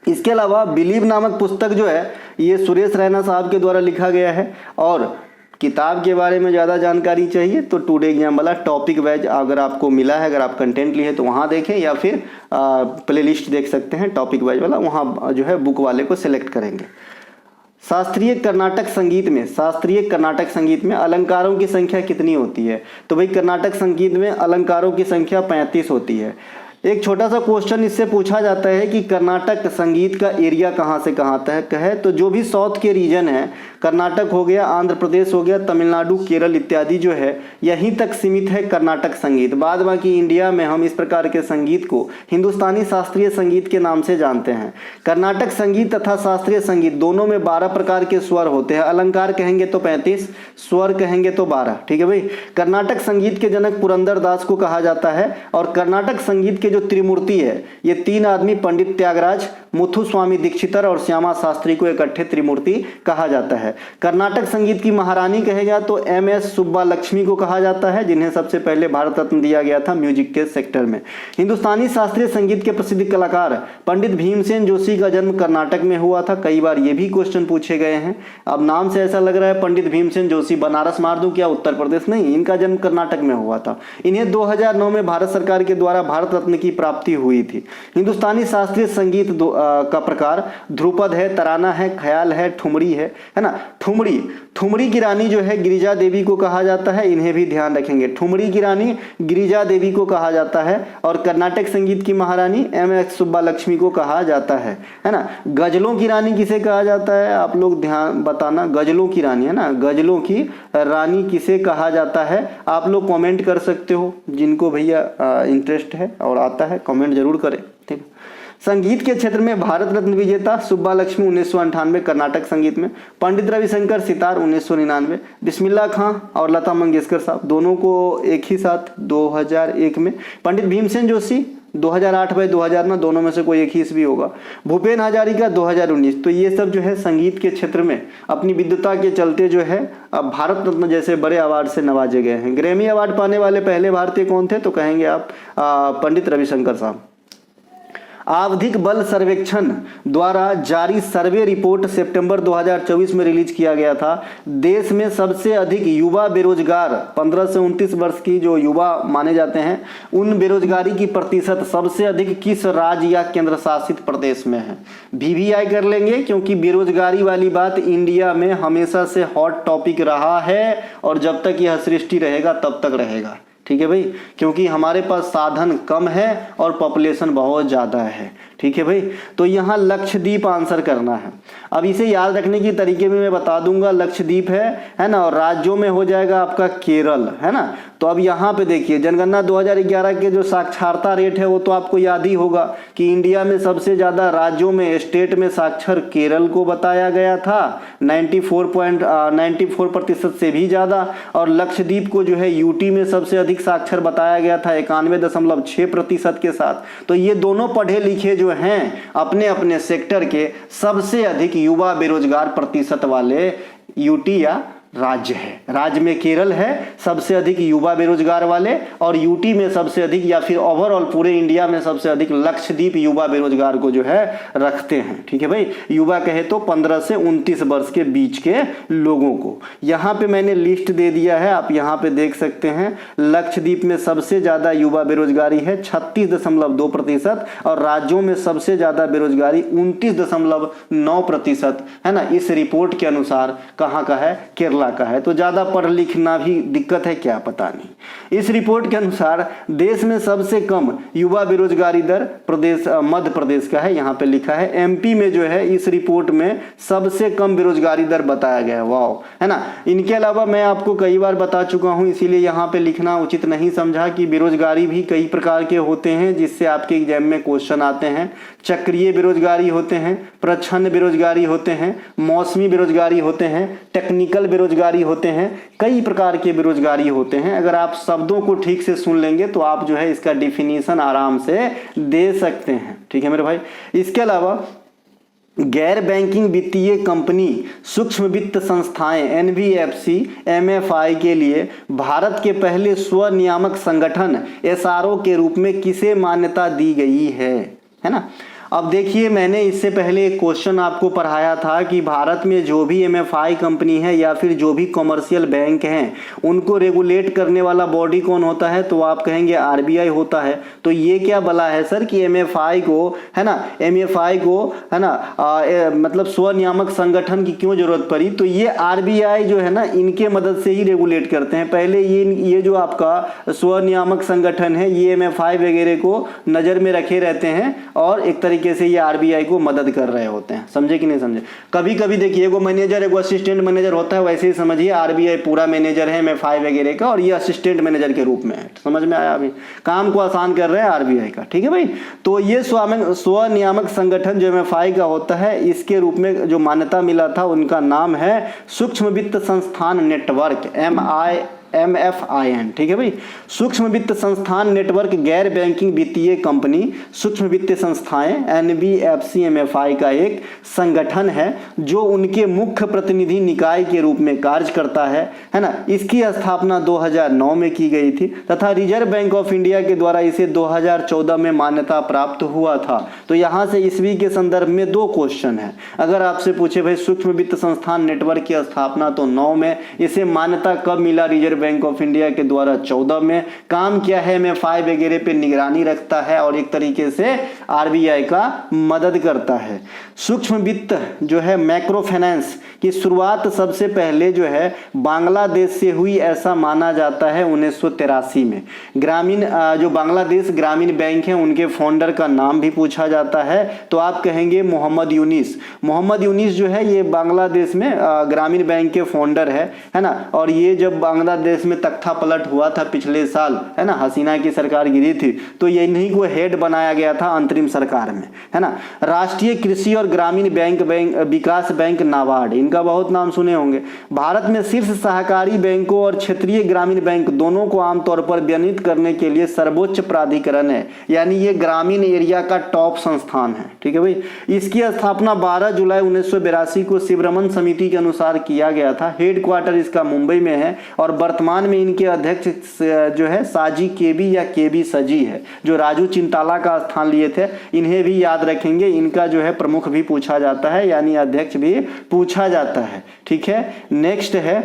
इसके अलावा बिलीव नामक पुस्तक जो है ये सुरेश रैना साहब के द्वारा लिखा गया है, और किताब के बारे में ज़्यादा जानकारी चाहिए तो टुडे एग्जाम वाला टॉपिक वाइज अगर आपको मिला है, अगर आप कंटेंट लिए तो वहाँ देखें, या फिर प्लेलिस्ट देख सकते हैं टॉपिक वाइज वाला, वहाँ जो है बुक वाले को सिलेक्ट करेंगे। शास्त्रीय कर्नाटक संगीत में अलंकारों की संख्या कितनी होती है, तो भाई कर्नाटक संगीत में अलंकारों की संख्या 35 होती है। एक छोटा सा क्वेश्चन इससे पूछा जाता है कि कर्नाटक संगीत का एरिया कहाँ से कहाँ तक है। तो जो भी साउथ के रीजन है, कर्नाटक हो गया, आंध्र प्रदेश हो गया, तमिलनाडु, केरल इत्यादि जो है, यहीं तक सीमित है कर्नाटक संगीत। बाद बाकी इंडिया में हम इस प्रकार के संगीत को हिंदुस्तानी शास्त्रीय संगीत के नाम से जानते हैं। कर्नाटक संगीत तथा शास्त्रीय संगीत दोनों में 12 प्रकार के स्वर होते हैं। अलंकार कहेंगे तो 35, स्वर कहेंगे तो 12। ठीक है भाई। कर्नाटक संगीत के जनक पुरंदर दास को कहा जाता है। और कर्नाटक संगीत के जो त्रिमूर्ति है, ये 3 आदमी पंडित त्यागराज, मुथुस्वामी दीक्षितर और श्यामा शास्त्री को इकट्ठे त्रिमूर्ति कहा जाता है। कर्नाटक संगीत की महारानी कहेगा तो MS सुब्बालक्ष्मी को कहा जाता है, जिन्हें सबसे पहले भारत रत्न दिया गया था म्यूजिक के सेक्टर में। हिंदुस्तानी शास्त्रीय संगीत के प्रसिद्ध कलाकार पंडित भीमसेन जोशी का जन्म कर्नाटक में हुआ था। कई बार ये भी क्वेश्चन पूछे गए हैं। अब नाम से ऐसा लग रहा है पंडित भीमसेन जोशी, बनारस मार दूं क्या? उत्तर प्रदेश नहीं, इनका जन्म कर्नाटक में हुआ था। इन्हें 2009 में भारत सरकार के द्वारा भारत रत्न की प्राप्ति हुई थी। हिंदुस्तानी शास्त्रीय संगीत का प्रकार ध्रुपद है, तराना है, ख्याल है, ठुमरी है ना। ठुमरी की रानी जो है गिरिजा देवी को कहा जाता है, इन्हें भी ध्यान रखेंगे। ठुमरी की रानी गिरिजा देवी को कहा जाता है। और कर्नाटक संगीत की महारानी MS सुब्बालक्ष्मी को कहा जाता है ना। गजलों की रानी किसे कहा जाता है? आप लोग ध्यान बताना, गजलों की रानी है ना, गजलों की रानी किसे कहा जाता है? आप लोग कमेंट कर सकते हो, जिनको भैया इंटरेस्ट है और आता है कमेंट जरूर करें। ठीक। संगीत के क्षेत्र में भारत रत्न विजेता सुब्बालक्ष्मी 1998 कर्नाटक संगीत में, पंडित रविशंकर सितार 1999, बिस्मिल्लाह खां और लता मंगेशकर साहब दोनों को एक ही साथ 2001 में, पंडित भीमसेन जोशी 2008 बाई 2000 ना, दोनों में से कोई एक ही ईस्वी होगा, भूपेन हजारिका 2019। तो ये सब जो है संगीत के क्षेत्र में अपनी विद्वता के चलते जो है अब भारत रत्न जैसे बड़े अवार्ड से नवाजे गए हैं। ग्रैमी अवार्ड पाने वाले पहले भारतीय कौन थे? तो कहेंगे आप पंडित रविशंकर साहब। आवधिक बल सर्वेक्षण द्वारा जारी सर्वे रिपोर्ट सितंबर 2024 में रिलीज किया गया था। देश में सबसे अधिक युवा बेरोजगार 15 से 29 वर्ष की जो युवा माने जाते हैं, उन बेरोजगारी की प्रतिशत सबसे अधिक किस राज्य या केंद्र शासित प्रदेश में है? VVI कर लेंगे, क्योंकि बेरोजगारी वाली बात इंडिया में हमेशा से हॉट टॉपिक रहा है और जब तक यह सृष्टि रहेगा तब तक रहेगा। ठीक है भाई, क्योंकि हमारे पास साधन कम है और पॉपुलेशन बहुत ज़्यादा है। ठीक है भाई, तो यहाँ लक्षद्वीप आंसर करना है। अब इसे याद रखने की तरीके में मैं बता दूंगा। लक्षद्वीप है ना, और राज्यों में हो जाएगा आपका केरल, है ना। तो अब यहाँ पे देखिए, जनगणना 2011 के जो साक्षरता रेट है वो तो आपको याद ही होगा कि इंडिया में सबसे ज़्यादा राज्यों में, स्टेट में साक्षर केरल को बताया गया था 94% से भी ज़्यादा। और लक्षद्वीप को जो है यूटी में सबसे अधिक साक्षर बताया गया था 91.6% के साथ। तो ये दोनों पढ़े लिखे जो हैं अपने अपने सेक्टर के सबसे अधिक युवा बेरोजगार प्रतिशत वाले यूटी या राज्य है। राज्य में केरल है सबसे अधिक युवा बेरोजगार वाले, और यूटी में सबसे अधिक या फिर ओवरऑल पूरे इंडिया में सबसे अधिक लक्षद्वीप युवा बेरोजगार को जो है रखते हैं। ठीक है भाई, युवा कहे तो 15 से 29 वर्ष के बीच के लोगों को। यहाँ पे मैंने लिस्ट दे दिया है, आप यहाँ पे देख सकते हैं। लक्षद्वीप में सबसे ज्यादा युवा बेरोजगारी है 36.2%, और राज्यों में सबसे ज्यादा बेरोजगारी 29.9% है ना। इस रिपोर्ट के अनुसार कहाँ का है? केरला का है। तो ज्यादा पढ़ लिखना भी दिक्कत है क्या? पता नहीं। इस रिपोर्ट के अनुसार देश में सबसे कम युवा बेरोजगारी दर प्रदेश मध्य प्रदेश का है, यहाँ पे लिखा है। MP में जो है इस रिपोर्ट में सबसे कम बेरोजगारी दर बताया गया है। वाह, है ना। इनके अलावा मैं आपको कई बार बता चुका हूं, इसीलिए यहाँ पे लिखना उचित नहीं समझा कि बेरोजगारी भी कई प्रकार के होते हैं जिससे आपके एग्जाम में क्वेश्चन आते हैं। चक्रीय बेरोजगारी होते हैं, प्रच्छन्न बेरोजगारी होते हैं, मौसमी बेरोजगारी होते हैं, टेक्निकल बेरोजगारी होते हैं, कई प्रकार के बेरोजगारी होते हैं। अगर आप शब्दों को ठीक से सुन लेंगे तो आप जो है इसका डिफिनीशन आराम से दे सकते हैं। ठीक है मेरे भाई। इसके अलावा गैर बैंकिंग वित्तीय कंपनी, सूक्ष्म वित्त संस्थाएं NBFC MFI के लिए भारत के पहले स्वनियामक संगठन SRO के रूप में किसे मान्यता दी गई है ना। अब देखिए, मैंने इससे पहले एक क्वेश्चन आपको पढ़ाया था कि भारत में जो भी एमएफआई कंपनी है या फिर जो भी कमर्शियल बैंक हैं उनको रेगुलेट करने वाला बॉडी कौन होता है, तो आप कहेंगे आरबीआई होता है। तो ये क्या बला है सर कि एमएफआई को, है ना, एमएफआई को, है ना, मतलब स्वनियामक संगठन की क्यों जरूरत पड़ी, तो ये आरबीआई जो है ना इनके मदद से ही रेगुलेट करते हैं। पहले ये जो आपका स्वनियामक संगठन है ये एमएफआई वगैरह को नजर में रखे रहते हैं और एक तरीके से ये आरबीआई को मदद कर रहे होते हैं। समझे कि नहीं समझे? कभी कभी देखिए, एगो मैनेजर एगो असिस्टेंट मैनेजर होता है, वैसे ही समझिए आरबीआई पूरा मैनेजर है एमएफआई वगैरह का और ये असिस्टेंट मैनेजर के रूप में है। समझ में आया? अभी काम को आसान कर रहे हैं आरबीआई का। ठीक है भाई, तो ये स्वनियामक संगठन जो एमएफआई का होता है, इसके रूप में जो मान्यता मिला था उनका नाम है सूक्ष्म वित्त संस्थान नेटवर्क, MFIN। ठीक है भाई, सूक्ष्म वित्त संस्थान नेटवर्क गैर बैंकिंग वित्तीय कंपनी सूक्ष्म वित्तीय संस्थाएं NBFC MFI का एक संगठन है जो उनके मुख्य प्रतिनिधि निकाय के रूप में कार्य करता है ना। इसकी स्थापना 2009 में की गई थी तथा रिजर्व बैंक ऑफ इंडिया के द्वारा इसे 2014 में मान्यता प्राप्त हुआ था। तो यहाँ से ईस्वी के संदर्भ में दो क्वेश्चन है। अगर आपसे पूछे भाई सूक्ष्म वित्त संस्थान नेटवर्क की स्थापना तो 9 में, इसे मान्यता कब मिला रिजर्व बैंक ऑफ इंडिया के द्वारा 14 में, काम क्या है, एमएफआई वगैरह पे निगरानी रखता है और एक तरीके से आरबीआई का मदद करता है। सूक्ष्म वित्त जो है मैक्रो फाइनेंस की शुरुआत सबसे पहले जो है बांग्लादेश से हुई, ऐसा माना जाता है 1983 में। ग्रामीण जो बांग्लादेश ग्रामीण बैंक है उनके फाउंडर का नाम भी पूछा जाता है, तो आप कहेंगे मोहम्मद यूनिस। मोहम्मद यूनिस जो है ये बांग्लादेश में ग्रामीण बैंक के फाउंडर है ना। और ये जब बांग्लादेश में तख्ता पलट हुआ था पिछले साल, है ना, हसीना की सरकार गिरी थी, तो ये इन्हीं को हेड बनाया गया था अंतरिम सरकार में, है ना। राष्ट्रीय कृषि और ग्रामीण बैंक विकास बैंक नाबार्ड, इनका बहुत नाम सुने होंगे। भारत में शीर्ष सहकारी बैंकों और क्षेत्रीय ग्रामीण बैंक दोनों को आमतौर पर विनियमित करने के लिए सर्वोच्च प्राधिकरण है, यानी ये ग्रामीण एरिया का टॉप संस्थान है। ठीक है भाई, इसकी स्थापना 12 जुलाई 1982 को शिवरमन समिति के अनुसार किया गया था। हेडक्वार्टर इसका मुंबई में है और वर्तमान में इनके अध्यक्ष जो है साजी केबी या केबी सजी है, जो राजू चिंताला का स्थान लिए थे। इन्हें भी याद रखेंगे, इनका जो है प्रमुख भी पूछा जाता है, यानी अध्यक्ष भी पूछा जाता है। ठीक है, नेक्स्ट है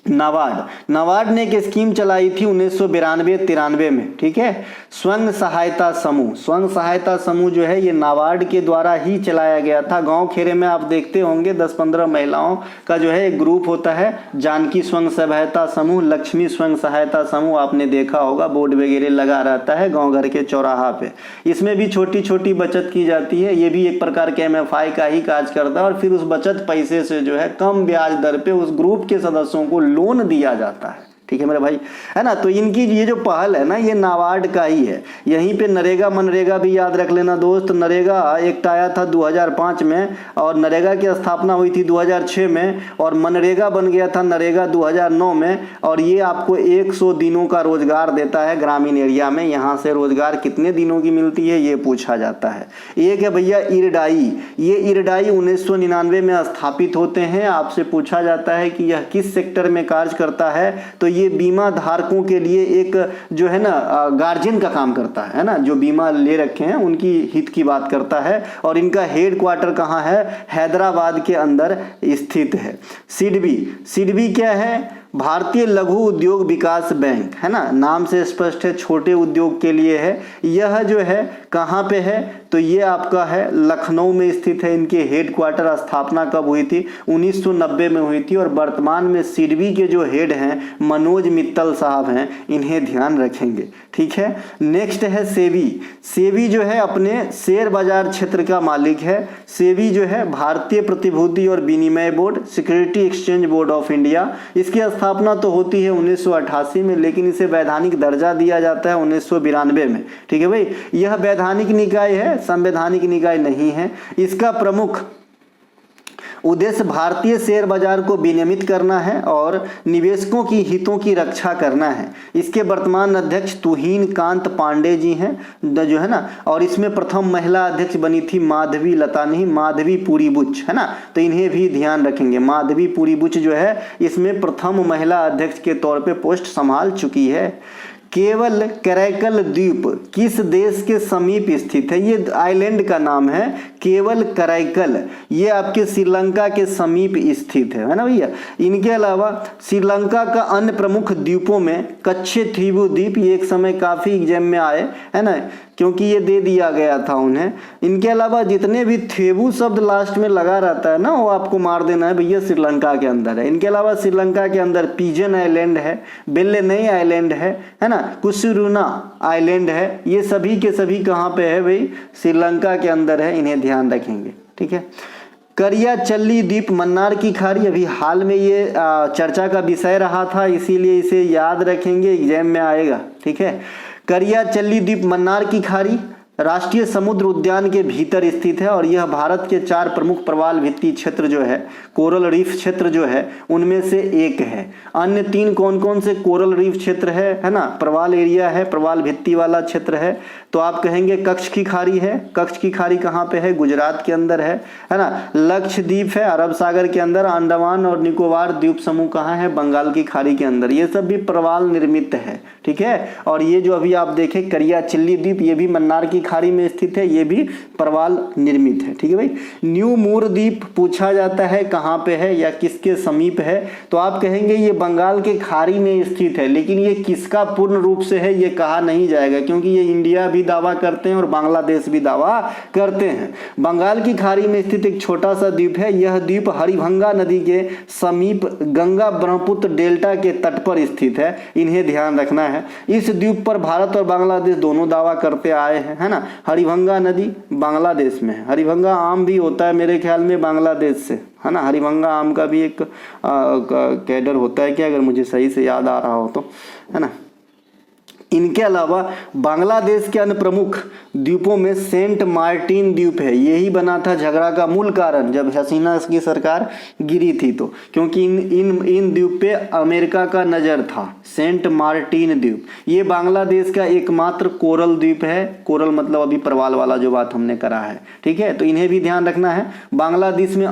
नाबार्ड। नाबार्ड ने एक स्कीम चलाई थी 1992-93 में। ठीक है, स्वयं सहायता समूह। स्वयं सहायता समूह जो है ये नाबार्ड के द्वारा ही चलाया गया था। गांव खेरे में आप देखते होंगे 10-15 महिलाओं का जो है एक ग्रुप होता है, जानकी स्वयं सहायता समूह, लक्ष्मी स्वयं सहायता समूह, आपने देखा होगा, बोर्ड वगैरह लगा रहता है गाँव घर के चौराहा पे। इसमें भी छोटी छोटी बचत की जाती है, ये भी एक प्रकार के एमएफआई का ही कार्य करता है और फिर उस बचत पैसे से जो है कम ब्याज दर पे उस ग्रुप के सदस्यों को लोन दिया जाता है। ठीक है मेरे भाई, है ना। तो इनकी ये जो पहल है ना ये नाबार्ड का ही है। यहीं पे नरेगा मनरेगा भी याद रख लेना दोस्त। नरेगा एक आया था 2005 में और नरेगा की स्थापना हुई थी 2006 में और मनरेगा बन गया था नरेगा 2009 में। और ये आपको 100 दिनों का रोजगार देता है ग्रामीण एरिया में। यहाँ से रोजगार कितने दिनों की मिलती है ये पूछा जाता है। एक है भैया इरडाई। ये इरडाई 1999 में स्थापित होते हैं। आपसे पूछा जाता है कि यह किस सेक्टर में कार्य करता है, तो ये बीमा धारकों के लिए एक जो है ना गार्जियन का काम करता है ना, जो बीमा ले रखे हैं उनकी हित की बात करता है। और इनका हेडक्वार्टर कहाँ है? हैदराबाद के अंदर स्थित है। सिडबी। सिडबी क्या है? भारतीय लघु उद्योग विकास बैंक, है ना, नाम से स्पष्ट है, छोटे उद्योग के लिए है। यह जो है कहाँ पे है? तो ये आपका है लखनऊ में स्थित है। इनके हेडक्वार्टर स्थापना कब हुई थी? 1990 में हुई थी। और वर्तमान में सिडबी के जो हेड हैं मनोज मित्तल साहब हैं, इन्हें ध्यान रखेंगे। ठीक है, नेक्स्ट है सेबी। सेबी जो है अपने शेयर बाजार क्षेत्र का मालिक है। सेबी जो है भारतीय प्रतिभूति और विनिमय board, security exchange board of India. इसकी स्थापना तो होती है 1988 में, लेकिन इसे वैधानिक दर्जा दिया जाता है 1992 में। ठीक है भाई, यह वैधानिक निकाय है, संवैधानिक निकाय नहीं है। इसका प्रमुख उद्देश्य भारतीय शेयर बाजार को विनियमित करना है और निवेशकों की हितों की रक्षा करना है। इसके वर्तमान अध्यक्ष तुहिन कांत पांडे जी हैं जो है ना। और इसमें प्रथम महिला अध्यक्ष बनी थी माधवी लता, नहीं माधवी पुरी बुच, है ना। तो इन्हें भी ध्यान रखेंगे। माधवी पुरी बुच जो है इसमें प्रथम महिला अध्यक्ष के तौर पे पोस्ट संभाल चुकी है। केवल करैकल द्वीप किस देश के समीप स्थित है? ये आइलैंड का नाम है केवल करैकल, ये आपके श्रीलंका के समीप स्थित है ना भैया। इनके अलावा श्रीलंका का अन्य प्रमुख द्वीपों में कच्छेथीवु द्वीप, ये एक समय काफ़ी एग्जाम में आए है ना, क्योंकि ये दे दिया गया था उन्हें। इनके अलावा जितने भी थेवु शब्द लास्ट में लगा रहता है ना, वो आपको मार देना है भैया, श्रीलंका के अंदर है। इनके अलावा श्रीलंका के अंदर पिजन आइलैंड है, बेल्लेनई आइलैंड है ना, कुसुरुना आइलैंड है, ये सभी के सभी कहाँ पे है भाई? श्रीलंका के अंदर है, इन्हें ध्यान रखेंगे, ठीक है। करियाचल्ली द्वीप मन्नार की खाड़ी, अभी हाल में ये चर्चा का विषय रहा था, इसीलिए इसे याद रखेंगे, एग्जाम में आएगा, ठीक है। करियाचल्ली द्वीप मन्नार की खाड़ी राष्ट्रीय समुद्र उद्यान के भीतर स्थित है और यह भारत के 4 प्रमुख प्रवाल भित्ति क्षेत्र जो है, कोरल रीफ क्षेत्र जो है, उनमें से एक है। अन्य 3 कौन कौन से कोरल रीफ क्षेत्र है ना, प्रवाल एरिया है, प्रवाल भित्ति वाला क्षेत्र है, तो आप कहेंगे कच्छ की खाड़ी है। कच्छ की खाड़ी कहाँ पे है? गुजरात के अंदर है ना। लक्षद्वीप है अरब सागर के अंदर। अंडमान और निकोबार द्वीप समूह कहाँ है? बंगाल की खाड़ी के अंदर। ये सब भी प्रवाल निर्मित है, ठीक है। और ये जो अभी आप देखें करियाचल्ली द्वीप, ये भी मन्नार की खाड़ी में स्थित है, ये भी प्रवाल निर्मित है, ठीक है भाई। न्यू मूर द्वीप पूछा जाता है कहाँ पे है या किसके समीप है, तो आप कहेंगे ये बंगाल के खाड़ी में स्थित है, लेकिन ये किसका पूर्ण रूप से है ये कहा नहीं जाएगा, क्योंकि ये इंडिया भी दावा करते हैं और बांग्लादेश भी दावा करते हैं। बंगाल की खाड़ी में स्थित एक छोटा सा द्वीप है, यह द्वीप हरिभंगा नदी के समीप गंगा ब्रह्मपुत्र डेल्टा के तट पर स्थित है, इन्हें ध्यान रखना है। इस द्वीप पर भारत और बांग्लादेश दोनों दावा करते आए हैं, है ना। हरिभंगा नदी बांग्लादेश में है, हरिभंगा आम भी होता है मेरे ख्याल में बांग्लादेश से, है ना। हरिभंगा आम का भी एक कैडर होता है क्या, अगर मुझे सही से याद आ रहा हो तो, है ना। इनके अलावा बांग्लादेश के अन्य प्रमुख द्वीपों में सेंट मार्टिन द्वीप है, यही बना था झगड़ा का मूल कारण जब हसीना की सरकार गिरी थी, तो क्योंकि इन द्वीप पे अमेरिका का नज़र था। सेंट मार्टिन द्वीप ये बांग्लादेश का एकमात्र कोरल द्वीप है, कोरल मतलब अभी प्रवाल वाला जो बात हमने करा है, ठीक है। तो इन्हें भी ध्यान रखना है। बांग्लादेश में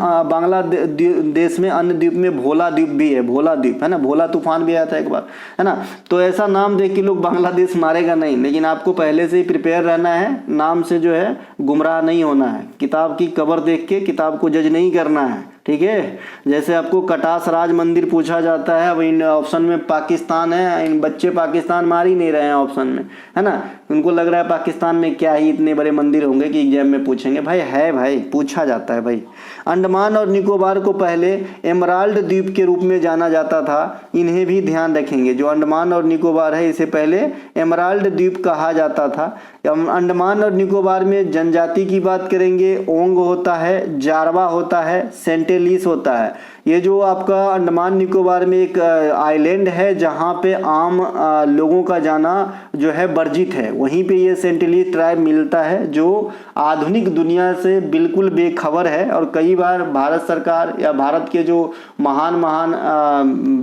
अन्य द्वीप में भोला द्वीप भी है, भोला द्वीप है ना, भोला तूफान भी आया था एक बार, है ना। तो ऐसा नाम देख के लोग बांग्लादेश मारेगा नहीं, लेकिन आपको पहले से ही प्रिपेयर रहना है, नाम से जो है गुमराह नहीं होना है। किताब की कवर देख के किताब को जज नहीं करना है, ठीक है। जैसे आपको कटास राज मंदिर पूछा जाता है, अब इन ऑप्शन में पाकिस्तान है, इन बच्चे पाकिस्तान मार ही नहीं रहे हैं ऑप्शन में, है ना। उनको लग रहा है पाकिस्तान में क्या ही इतने बड़े मंदिर होंगे कि एग्जाम में पूछेंगे। भाई है भाई, पूछा जाता है भाई। अंडमान और निकोबार को पहले एमराल्ड द्वीप के रूप में जाना जाता था, इन्हें भी ध्यान रखेंगे। जो अंडमान और निकोबार है इसे पहले एमराल्ड द्वीप कहा जाता था। अंडमान और निकोबार में जनजाति की बात करेंगे, ओंग होता है, जारवा होता है, सेंटेलिस होता है। ये जो आपका अंडमान निकोबार में एक आइलैंड है जहाँ पे आम लोगों का जाना जो है वर्जित है, वहीं पे ये सेंटिलीज ट्राइब मिलता है जो आधुनिक दुनिया से बिल्कुल बेखबर है। और कई बार भारत सरकार या भारत के जो महान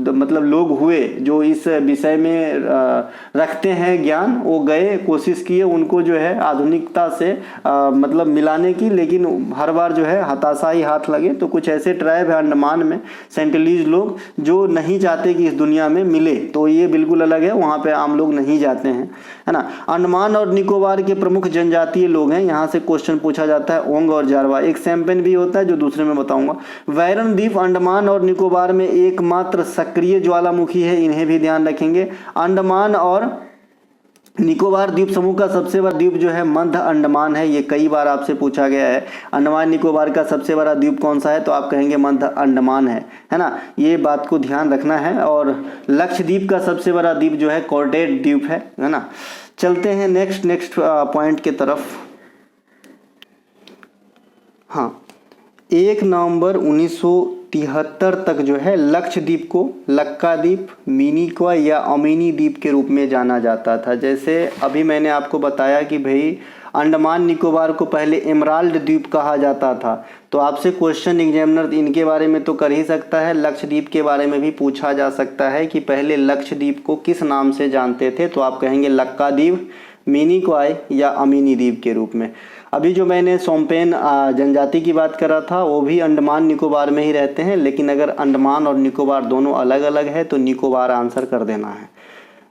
मतलब लोग हुए जो इस विषय में रखते हैं ज्ञान, वो गए कोशिश किए उनको जो है आधुनिकता से मतलब मिलाने की, लेकिन हर बार जो है हताशा ही हाथ लगे। तो कुछ ऐसे ट्राइब है अंडमान में सेंटिलीज लोग जो नहीं चाहते कि इस दुनिया में मिले, तो ये बिल्कुल अलग है, वहाँ पे आम लोग नहीं जाते हैं, है ना। अंडमान और निकोबार के प्रमुख जनजातीय लोग हैं, यहाँ से क्वेश्चन पूछा जाता है, ओंग और जारवा। एक सैम्पेन भी होता है जो दूसरे में बताऊंगा। वैरन द्वीप अंडमान और निकोबार में एकमात्र सक्रिय ज्वालामुखी है, इन्हें भी ध्यान रखेंगे। अंडमान और निकोबार द्वीप समूह का सबसे बड़ा द्वीप जो है मध्य अंडमान है, ये कई बार आपसे पूछा गया है। अंडमान निकोबार का सबसे बड़ा द्वीप कौन सा है, तो आप कहेंगे मध्य अंडमान है ना। ये बात को ध्यान रखना है। और लक्षद्वीप का सबसे बड़ा द्वीप जो है कॉर्डेट द्वीप है ना। चलते हैं नेक्स्ट पॉइंट के तरफ। हाँ, 1 नवंबर 1973 तक जो है लक्षद्वीप को लक्काद्वीप, मिनिकॉय या अमीनी द्वीप के रूप में जाना जाता था। जैसे अभी मैंने आपको बताया कि भाई अंडमान निकोबार को पहले एमराल्ड द्वीप कहा जाता था, तो आपसे क्वेश्चन एग्जामिनर इनके बारे में तो कर ही सकता है, लक्षद्वीप के बारे में भी पूछा जा सकता है कि पहले लक्षद्वीप को किस नाम से जानते थे, तो आप कहेंगे लक्काद्वीप, मिनिकॉय या अमीनी द्वीप के रूप में। अभी जो मैंने सोम्पेन जनजाति की बात कर रहा था वो भी अंडमान निकोबार में ही रहते हैं, लेकिन अगर अंडमान और निकोबार दोनों अलग अलग है तो निकोबार आंसर कर देना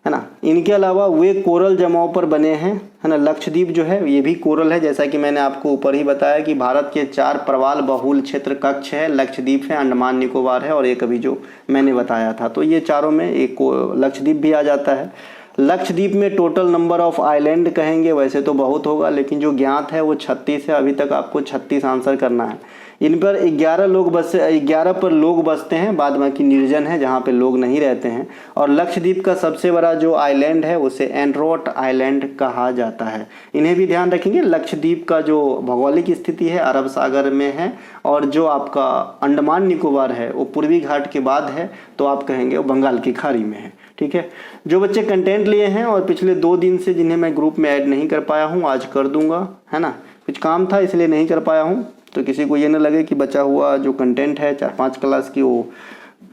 है ना। इनके अलावा वे कोरल जमाव पर बने हैं, है ना। लक्षद्वीप जो है ये भी कोरल है, जैसा कि मैंने आपको ऊपर ही बताया कि भारत के 4 प्रवाल बहुल क्षेत्र कक्ष है, लक्षद्वीप है, अंडमान निकोबार है और एक अभी जो मैंने बताया था, तो ये चारों में एक लक्षद्वीप भी आ जाता है। लक्षद्वीप में टोटल नंबर ऑफ आइलैंड कहेंगे वैसे तो बहुत होगा, लेकिन जो ज्ञात है वो 36 है। अभी तक आपको 36 आंसर करना है। इन पर 11 पर लोग बसते हैं, बाद बाकी निर्जन है जहाँ पे लोग नहीं रहते हैं। और लक्षद्वीप का सबसे बड़ा जो आइलैंड है उसे एंड्रोट आइलैंड कहा जाता है। इन्हें भी ध्यान रखेंगे। लक्षद्वीप का जो भौगोलिक स्थिति है अरब सागर में है, और जो आपका अंडमान निकोबार है वो पूर्वी घाट के बाद है, तो आप कहेंगे वो बंगाल की खाड़ी में है। ठीक है। जो बच्चे कंटेंट लिए हैं और पिछले 2 दिन से जिन्हें मैं ग्रुप में ऐड नहीं कर पाया हूँ, आज कर दूंगा, है ना। कुछ काम था इसलिए नहीं कर पाया हूँ, तो किसी को ये न लगे कि बचा हुआ जो कंटेंट है 4-5 क्लास की वो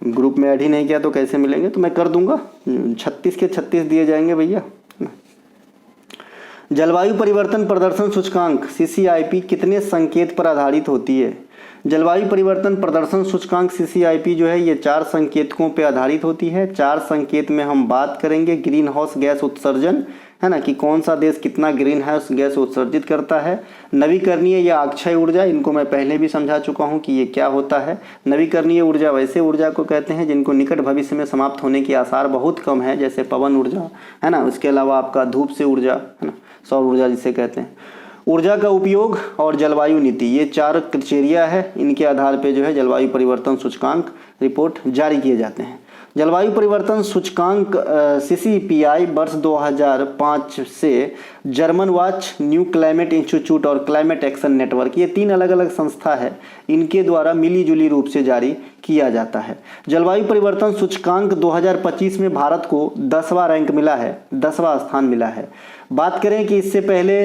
ग्रुप में ऐड ही नहीं किया तो कैसे मिलेंगे, तो मैं कर दूंगा। 36 के 36 दिए जाएंगे भैया। जलवायु परिवर्तन प्रदर्शन सूचकांक CCIP कितने संकेत पर आधारित होती है? जलवायु परिवर्तन प्रदर्शन सूचकांक CCIP जो है ये 4 संकेतकों पर आधारित होती है। 4 संकेत में हम बात करेंगे। ग्रीन हाउस गैस उत्सर्जन, है ना, कि कौन सा देश कितना ग्रीन हाउस गैस उत्सर्जित करता है। नवीकरणीय या अक्षय ऊर्जा, इनको मैं पहले भी समझा चुका हूँ कि ये क्या होता है। नवीकरणीय ऊर्जा वैसे ऊर्जा को कहते हैं जिनको निकट भविष्य में समाप्त होने के आसार बहुत कम है, जैसे पवन ऊर्जा, है ना। उसके अलावा आपका धूप से ऊर्जा, है ना, सौर ऊर्जा जिसे कहते हैं। ऊर्जा का उपयोग और जलवायु नीति, ये 4 क्राइटेरिया है। इनके आधार पे जो है जलवायु परिवर्तन सूचकांक रिपोर्ट जारी किए जाते हैं। जलवायु परिवर्तन सूचकांक CCPI वर्ष 2005 से German watch, new climate institute और क्लाइमेट एक्शन नेटवर्क, ये 3 अलग अलग संस्था है, इनके द्वारा मिलीजुली रूप से जारी किया जाता है। जलवायु परिवर्तन सूचकांक 2025 में भारत को 10वां रैंक मिला है, 10वां स्थान मिला है। बात करें कि इससे पहले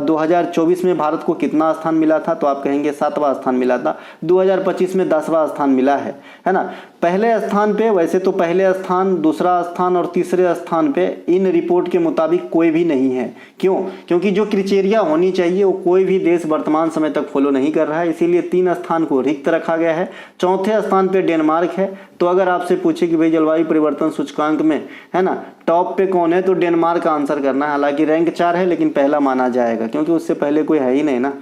2024 में भारत को कितना स्थान मिला था, तो आप कहेंगे 7वां स्थान मिला था। 2025 में 10वां स्थान मिला है ना। पहले स्थान पे, वैसे तो पहले स्थान, दूसरा स्थान और तीसरे स्थान पे इन रिपोर्ट के मुताबिक कोई भी नहीं है। क्यों? क्योंकि जो क्राइटेरिया होनी चाहिए वो कोई भी देश वर्तमान समय तक फॉलो नहीं कर रहा है, इसीलिए 3 स्थान को रिक्त रखा गया है। चौथे स्थान पे डेनमार्क है। तो अगर आपसे पूछे कि भाई जलवायु परिवर्तन सूचकांक में, है ना, टॉप पे कौन है, तो डेनमार्क आंसर करना है। हालांकि रैंक 4 है लेकिन पहला माना जाएगा क्योंकि उससे पहले कोई है ही नहीं ना।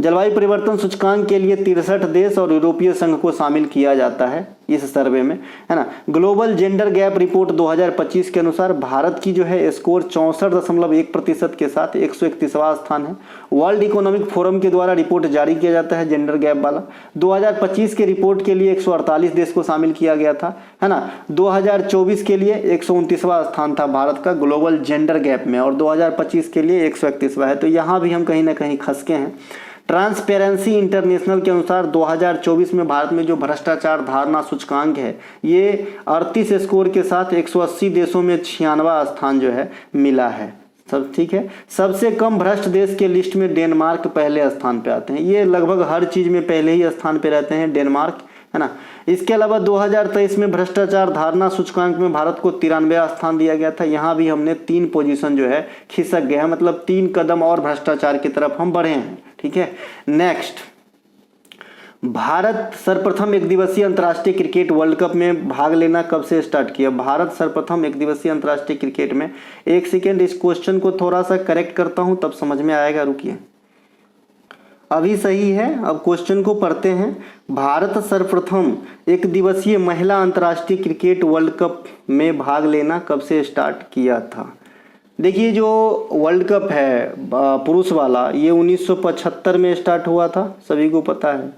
जलवायु परिवर्तन सूचकांक के लिए 63 देश और यूरोपीय संघ को शामिल किया जाता है इस सर्वे में, है ना। ग्लोबल जेंडर गैप रिपोर्ट 2025 के अनुसार भारत की जो है स्कोर 64.1% के साथ 131वां स्थान है। वर्ल्ड इकोनॉमिक फोरम के द्वारा रिपोर्ट जारी किया जाता है जेंडर गैप वाला। 2025 के रिपोर्ट के लिए 148 देश को शामिल किया गया था, है ना। 2024 के लिए 129वां स्थान था भारत का ग्लोबल जेंडर गैप में, और 2025 के लिए 131वां है। तो यहाँ भी हम कहीं ना कहीं खसके हैं। ट्रांसपेरेंसी इंटरनेशनल के अनुसार 2024 में भारत में जो भ्रष्टाचार धारणा सूचकांक है ये 38 स्कोर के साथ 180 देशों में 96वां स्थान जो है मिला है। सब ठीक है। सबसे कम भ्रष्ट देश के लिस्ट में डेनमार्क पहले स्थान पे आते हैं। ये लगभग हर चीज में पहले ही स्थान पे रहते हैं डेनमार्क, है ना। इसके अलावा 2023 में भ्रष्टाचार धारणा सूचकांक में भारत को 93वां स्थान दिया गया था। यहाँ भी हमने 3 पोजीशन जो है खिसक गया, मतलब 3 कदम और भ्रष्टाचार की तरफ हम बढ़े हैं। ठीक है। नेक्स्ट, भारत सर्वप्रथम एक दिवसीय अंतर्राष्ट्रीय क्रिकेट वर्ल्ड कप में भाग लेना कब से स्टार्ट किया? भारत सर्वप्रथम एक दिवसीय अंतर्राष्ट्रीय क्रिकेट में, एक सेकेंड इस क्वेश्चन को थोड़ा सा करेक्ट करता हूं तब समझ में आएगा, रुकिए। अभी सही है, अब क्वेश्चन को पढ़ते हैं। भारत सर्वप्रथम एक दिवसीय महिला अंतर्राष्ट्रीय क्रिकेट वर्ल्ड कप में भाग लेना कब से स्टार्ट किया था? देखिए, जो वर्ल्ड कप है पुरुष वाला ये 1975 में स्टार्ट हुआ था, सभी को पता है।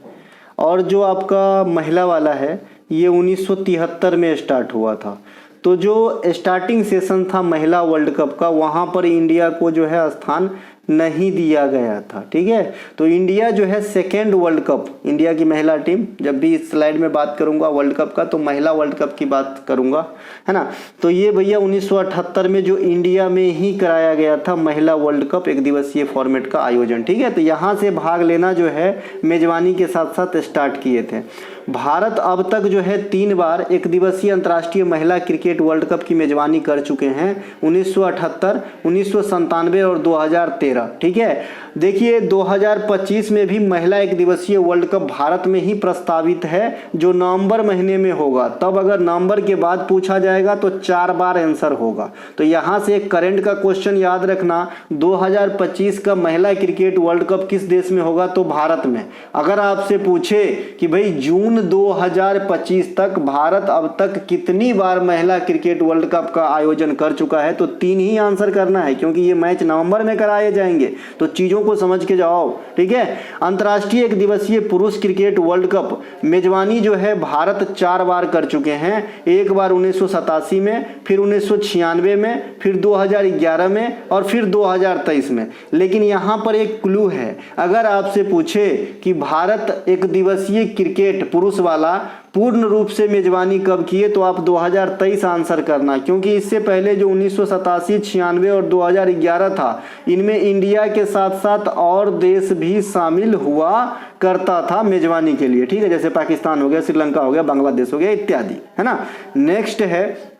और जो आपका महिला वाला है ये 1973 में स्टार्ट हुआ था। तो जो स्टार्टिंग सेशन था महिला वर्ल्ड कप का, वहाँ पर इंडिया को जो है स्थान नहीं दिया गया था। ठीक है। तो इंडिया जो है सेकेंड वर्ल्ड कप, इंडिया की महिला टीम, जब भी इस स्लाइड में बात करूंगा वर्ल्ड कप का तो महिला वर्ल्ड कप की बात करूंगा, है ना। तो ये भैया 1978 में जो इंडिया में ही कराया गया था महिला वर्ल्ड कप एक दिवसीय फॉर्मेट का आयोजन। ठीक है। तो यहाँ से भाग लेना जो है मेजबानी के साथ साथ स्टार्ट किए थे। भारत अब तक जो है 3 बार एक दिवसीय अंतर्राष्ट्रीय महिला क्रिकेट वर्ल्ड कप की मेजबानी कर चुके हैं, 1978, 1997 और 2013। ठीक है, देखिए 2025 में भी महिला एक दिवसीय वर्ल्ड कप भारत में ही प्रस्तावित है, जो नवंबर महीने में होगा। तब अगर नवंबर के बाद पूछा जाएगा तो 4 बार आंसर होगा। तो यहाँ से एक करंट का क्वेश्चन याद रखना, 2025 का महिला क्रिकेट वर्ल्ड कप किस देश में होगा, तो भारत में। अगर आपसे पूछे कि भाई जून 2025 तक भारत अब तक कितनी बार महिला क्रिकेट वर्ल्ड कप का आयोजन कर चुका है, तो 3 ही आंसर करना है, क्योंकि ये मैच नवंबर में कराए जाएंगे। तो चीजों को समझ के जाओ। ठीक है, अंतर्राष्ट्रीय एक दिवसीय पुरुष क्रिकेट वर्ल्ड कप मेजबानी जो है भारत 4 बार कर चुके हैं। एक बार 1987 में, फिर 1996 में, फिर 2011 में और फिर 2023 में। लेकिन यहाँ पर एक क्लू है, अगर आपसे पूछे कि भारत एक दिवसीय क्रिकेट पुरुष वाला पूर्ण रूप से मेजबानी कब किए, तो आप 2023 आंसर करना, क्योंकि इससे पहले जो 1987, 96 और 2011 था, इनमें इंडिया के साथ साथ और देश भी शामिल हुआ करता था मेजबानी के लिए। ठीक है, जैसे पाकिस्तान हो गया, श्रीलंका हो गया, बांग्लादेश हो गया इत्यादि, है ना। नेक्स्ट है,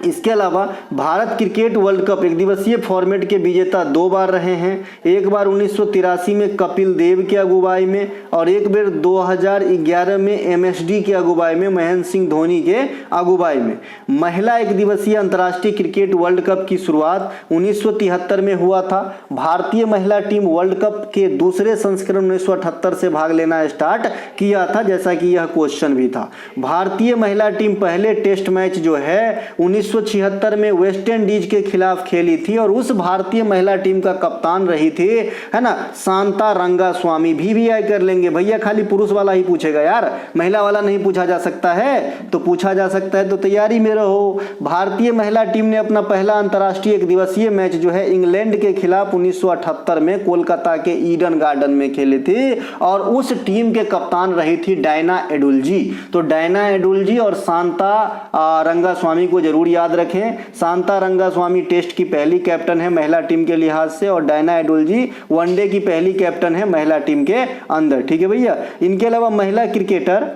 इसके अलावा भारत क्रिकेट वर्ल्ड कप एक दिवसीय फॉर्मेट के विजेता 2 बार रहे हैं। एक बार 1983 में कपिल देव की अगुवाई में और एक बार 2011 में एमएसडी की अगुवाई में, महेंद्र सिंह धोनी के अगुवाई में। महिला एक दिवसीय अंतर्राष्ट्रीय क्रिकेट वर्ल्ड कप की शुरुआत 1973 में हुआ था। भारतीय महिला टीम वर्ल्ड कप के दूसरे संस्करण 1978 से भाग लेना स्टार्ट किया था, जैसा कि यह क्वेश्चन भी था। भारतीय महिला टीम पहले टेस्ट मैच जो है 1976 में वेस्ट इंडीज के खिलाफ खेली थी और उस भारतीय महिला टीम का कप्तान रही थी, है ना, शांता रंगास्वामी। भी आई कर लेंगे भैया, खाली पुरुष वाला ही पूछेगा यार, महिला वाला नहीं पूछा जा सकता है। तो पूछा जा सकता है तो तैयारी में रहो। भारतीय महिला टीम ने अपना पहला अंतर्राष्ट्रीय एक दिवसीय मैच जो है इंग्लैंड के खिलाफ 1978 में कोलकाता के ईडन गार्डन में खेली थी और उस टीम के कप्तान रही थी डायना एडुल्जी। तो डायना एडुल्जी और शांता रंगास्वामी को जरूर याद रखें। शांता रंगास्वामी टेस्ट की पहली कैप्टन है महिला टीम के लिहाज से और डायना एडुल्जी वनडे की पहली कैप्टन है महिला टीम के अंदर। ठीक है भैया, इनके अलावा महिला क्रिकेटर,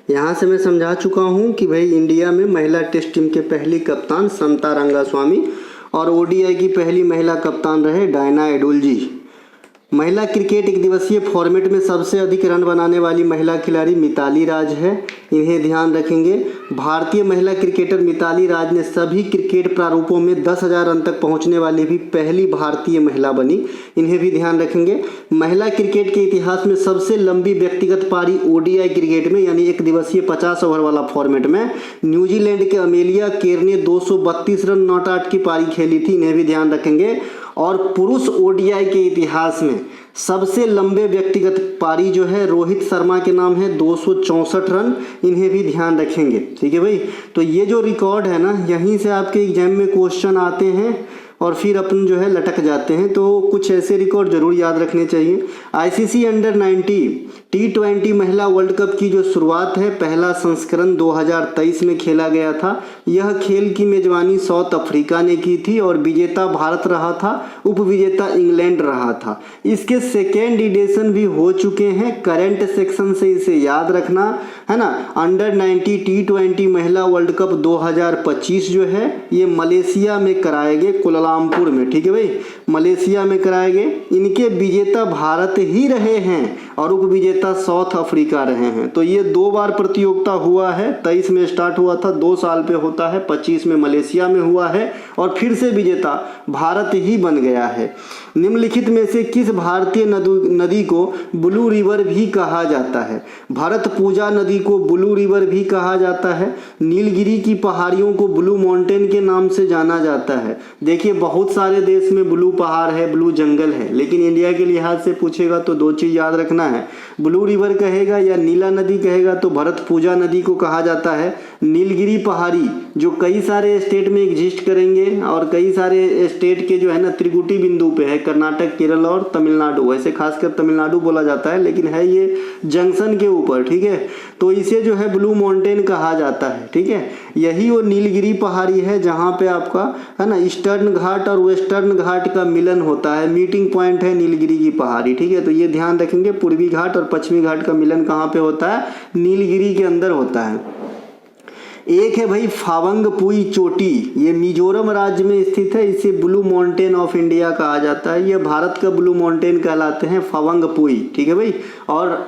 यहाँ से मैं समझा चुका हूँ कि भाई इंडिया में महिला टेस्ट टीम के पहली कप्तान शांता रंगास्वामी और ओडीआई की पहली महिला कप्तान रहे डायना एडुल्जी। महिला क्रिकेट एक दिवसीय फॉर्मेट में सबसे अधिक रन बनाने वाली महिला खिलाड़ी मिताली राज है, इन्हें ध्यान रखेंगे। भारतीय महिला क्रिकेटर मिताली राज ने सभी क्रिकेट प्रारूपों में 10,000 रन तक पहुंचने वाली भी पहली भारतीय महिला बनी, इन्हें भी ध्यान रखेंगे। महिला क्रिकेट के इतिहास में सबसे लंबी व्यक्तिगत पारी ओडीआई क्रिकेट में यानी एक दिवसीय 50 ओवर वाला फॉर्मेट में न्यूजीलैंड के अमेलिया केर ने 232 रन नॉट आउट की पारी खेली थी, इन्हें भी ध्यान रखेंगे। और पुरुष ओडीआई के इतिहास में सबसे लंबे व्यक्तिगत पारी जो है रोहित शर्मा के नाम है, 264 रन, इन्हें भी ध्यान रखेंगे। ठीक है भाई, तो ये जो रिकॉर्ड है ना, यहीं से आपके एग्जाम में क्वेश्चन आते हैं और फिर अपन जो है लटक जाते हैं, तो कुछ ऐसे रिकॉर्ड जरूर याद रखने चाहिए। आईसीसी अंडर 90 T20 महिला वर्ल्ड कप की जो शुरुआत है, पहला संस्करण 2023 में खेला गया था। यह खेल की मेजबानी साउथ अफ्रीका ने की थी और विजेता भारत रहा था, उपविजेता इंग्लैंड रहा था। इसके सेकेंड एडिशन भी हो चुके हैं, करंट सेक्शन से इसे याद रखना है ना। अंडर 90 T20 महिला वर्ल्ड कप 2025 जो है ये मलेशिया में कराए गए, कुलालमपुर में। ठीक है भाई, मलेशिया में कराए गए। इनके विजेता भारत ही रहे हैं और उपविजेता साउथ अफ्रीका रहे हैं। तो ये 2 बार प्रतियोगिता हुआ है, 23 में स्टार्ट हुआ था, 2 साल पे होता है, 25 में मलेशिया में हुआ है और फिर से विजेता भारत ही बन गया है। निम्नलिखित में से किस भारतीय नदी को ब्लू रिवर भी कहा जाता है? भरत पूजा नदी को ब्लू रिवर भी कहा जाता है। नीलगिरी की पहाड़ियों को ब्लू माउंटेन के नाम से जाना जाता है। देखिए बहुत सारे देश में ब्लू पहाड़ है, ब्लू जंगल है, लेकिन इंडिया के लिहाज से पूछेगा तो 2 चीज़ याद रखना है, ब्लू रिवर कहेगा या नीला नदी कहेगा तो भरत पूजा नदी को कहा जाता है। नीलगिरी पहाड़ी जो कई सारे स्टेट में एग्जिस्ट करेंगे और कई सारे स्टेट के जो है ना त्रिकुटी बिंदु पे है, कर्नाटक, केरल और तमिलनाडु, वैसे खासकर तमिलनाडु बोला जाता है लेकिन है ये जंक्शन के ऊपर। ठीक है, तो इसे जो है ब्लू माउंटेन कहा जाता है। ठीक है, यही वो नीलगिरी पहाड़ी है जहाँ पे आपका है ना ईस्टर्न घाट और वेस्टर्न घाट का मिलन होता है, मीटिंग पॉइंट है नीलगिरी की पहाड़ी। ठीक है, तो ये ध्यान रखेंगे, पूर्वी घाट और पश्चिमी घाट का मिलन कहाँ पे होता है? नीलगिरी के अंदर होता है। एक है भाई फावंगपुई चोटी, ये मिजोरम राज्य में स्थित है, इसे ब्लू माउंटेन ऑफ इंडिया कहा जाता है। ये भारत का ब्लू माउंटेन कहलाते हैं फावंगपुई। ठीक है भाई, और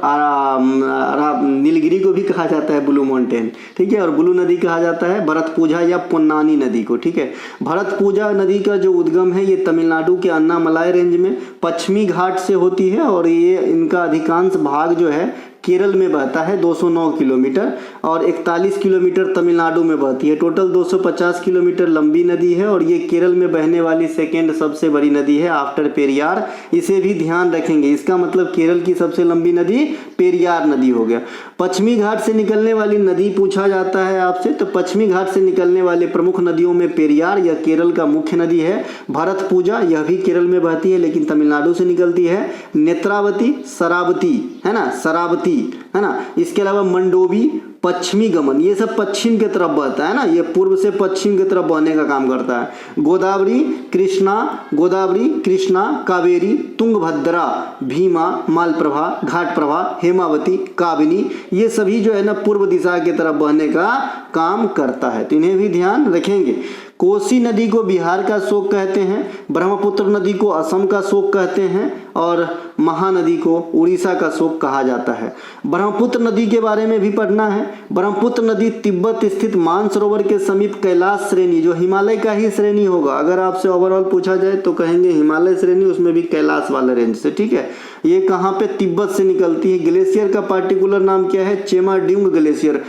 नीलगिरी को भी कहा जाता है ब्लू माउंटेन। ठीक है, और ब्लू नदी कहा जाता है भरतपुझा या पुन्नानी नदी को। ठीक है, भरतपुझा नदी का जो उद्गम है ये तमिलनाडु के अन्नामलाई रेंज में पश्चिमी घाट से होती है, और ये इनका अधिकांश भाग जो है केरल में बहता है 209 किलोमीटर, और 41 किलोमीटर तमिलनाडु में बहती है। टोटल 250 किलोमीटर लंबी नदी है, और ये केरल में बहने वाली सेकेंड सबसे बड़ी नदी है आफ्टर पेरियार। इसे भी ध्यान रखेंगे, इसका मतलब केरल की सबसे लंबी नदी पेरियार नदी हो गया। पश्चिमी घाट से निकलने वाली नदी पूछा जाता है आपसे, तो पश्चिमी घाट से निकलने वाले प्रमुख नदियों में पेरियार, यह केरल का मुख्य नदी है। भरतपुझा, यह भी केरल में बहती है लेकिन तमिलनाडु से निकलती है। नेत्रावती, शरावती है ना, शरावती है ना, इसके अलावा मंडोवी, पश्चिमी गमन, ये सब पश्चिम की तरफ बहता है ना, ये पूर्व से पश्चिम की तरफ बहने का काम करता है। गोदावरी, कृष्णा, कावेरी, तुंगभद्रा, भीमा, मालप्रभा, घाटप्रभा, हेमावती, काबिनी, ये सभी जो है ना पूर्व दिशा की तरफ बहने का काम करता है, तो इन्हें भी ध्यान रखेंगे। कोसी नदी को बिहार का शोक कहते हैं, ब्रह्मपुत्र नदी को असम का शोक कहते हैं, और महानदी को उड़ीसा का शोक कहा जाता है। ब्रह्मपुत्र नदी के बारे में भी पढ़ना है। ब्रह्मपुत्र नदी तिब्बत स्थित मानसरोवर के समीप कैलाश श्रेणी, जो हिमालय का ही श्रेणी होगा, अगर आपसे ओवरऑल पूछा जाए तो कहेंगे हिमालय श्रेणी, उसमें भी कैलाश वाला रेंज से। ठीक है, ये कहाँ पे? तिब्बत से निकलती है। ग्लेशियर का पार्टिकुलर नाम क्या है? चेमाड्यूंग ग्लेशियर।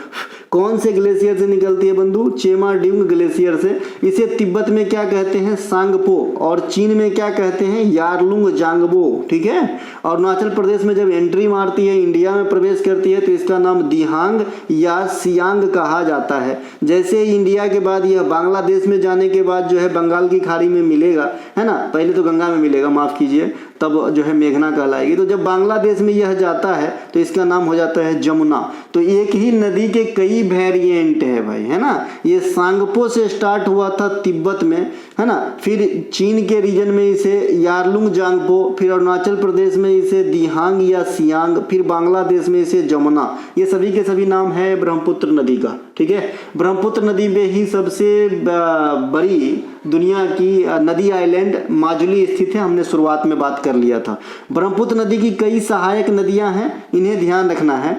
कौन से ग्लेशियर से निकलती है बंधु? चेमाड्यूंग ग्लेशियर से। इसे तिब्बत में क्या कहते हैं? सांगपो, और चीन में क्या कहते हैं? यारलुंग जांगबो। ठीक है, और अरुणाचल प्रदेश में जब एंट्री मारती है, इंडिया में प्रवेश करती है, तो इसका नाम दिहांग या सियांग कहा जाता है। जैसे इंडिया के बाद यह बांग्लादेश में जाने के बाद जो है बंगाल की खाड़ी में मिलेगा, है ना, पहले तो गंगा में मिलेगा, माफ कीजिए, तब जो है मेघना कहलाएगी। तो जब बांग्लादेश में यह जाता है तो इसका नाम हो जाता है जमुना। तो एक ही नदी के कई वेरिएंट है भाई, है ना। ये सांगपो से स्टार्ट हुआ था तिब्बत में, है ना, फिर चीन के रीजन में इसे यारलुंग जांगपो, फिर अरुणाचल प्रदेश में इसे दिहांग या सियांग, फिर बांग्लादेश में इसे जमुना। ये सभी के सभी नाम है ब्रह्मपुत्र नदी का। ठीक है, ब्रह्मपुत्र नदी में ही सबसे बड़ी दुनिया की नदी आइलैंड माजुली स्थित है, हमने शुरुआत में बात कर लिया था। ब्रह्मपुत्र नदी की कई सहायक नदियां हैं, इन्हें ध्यान रखना है।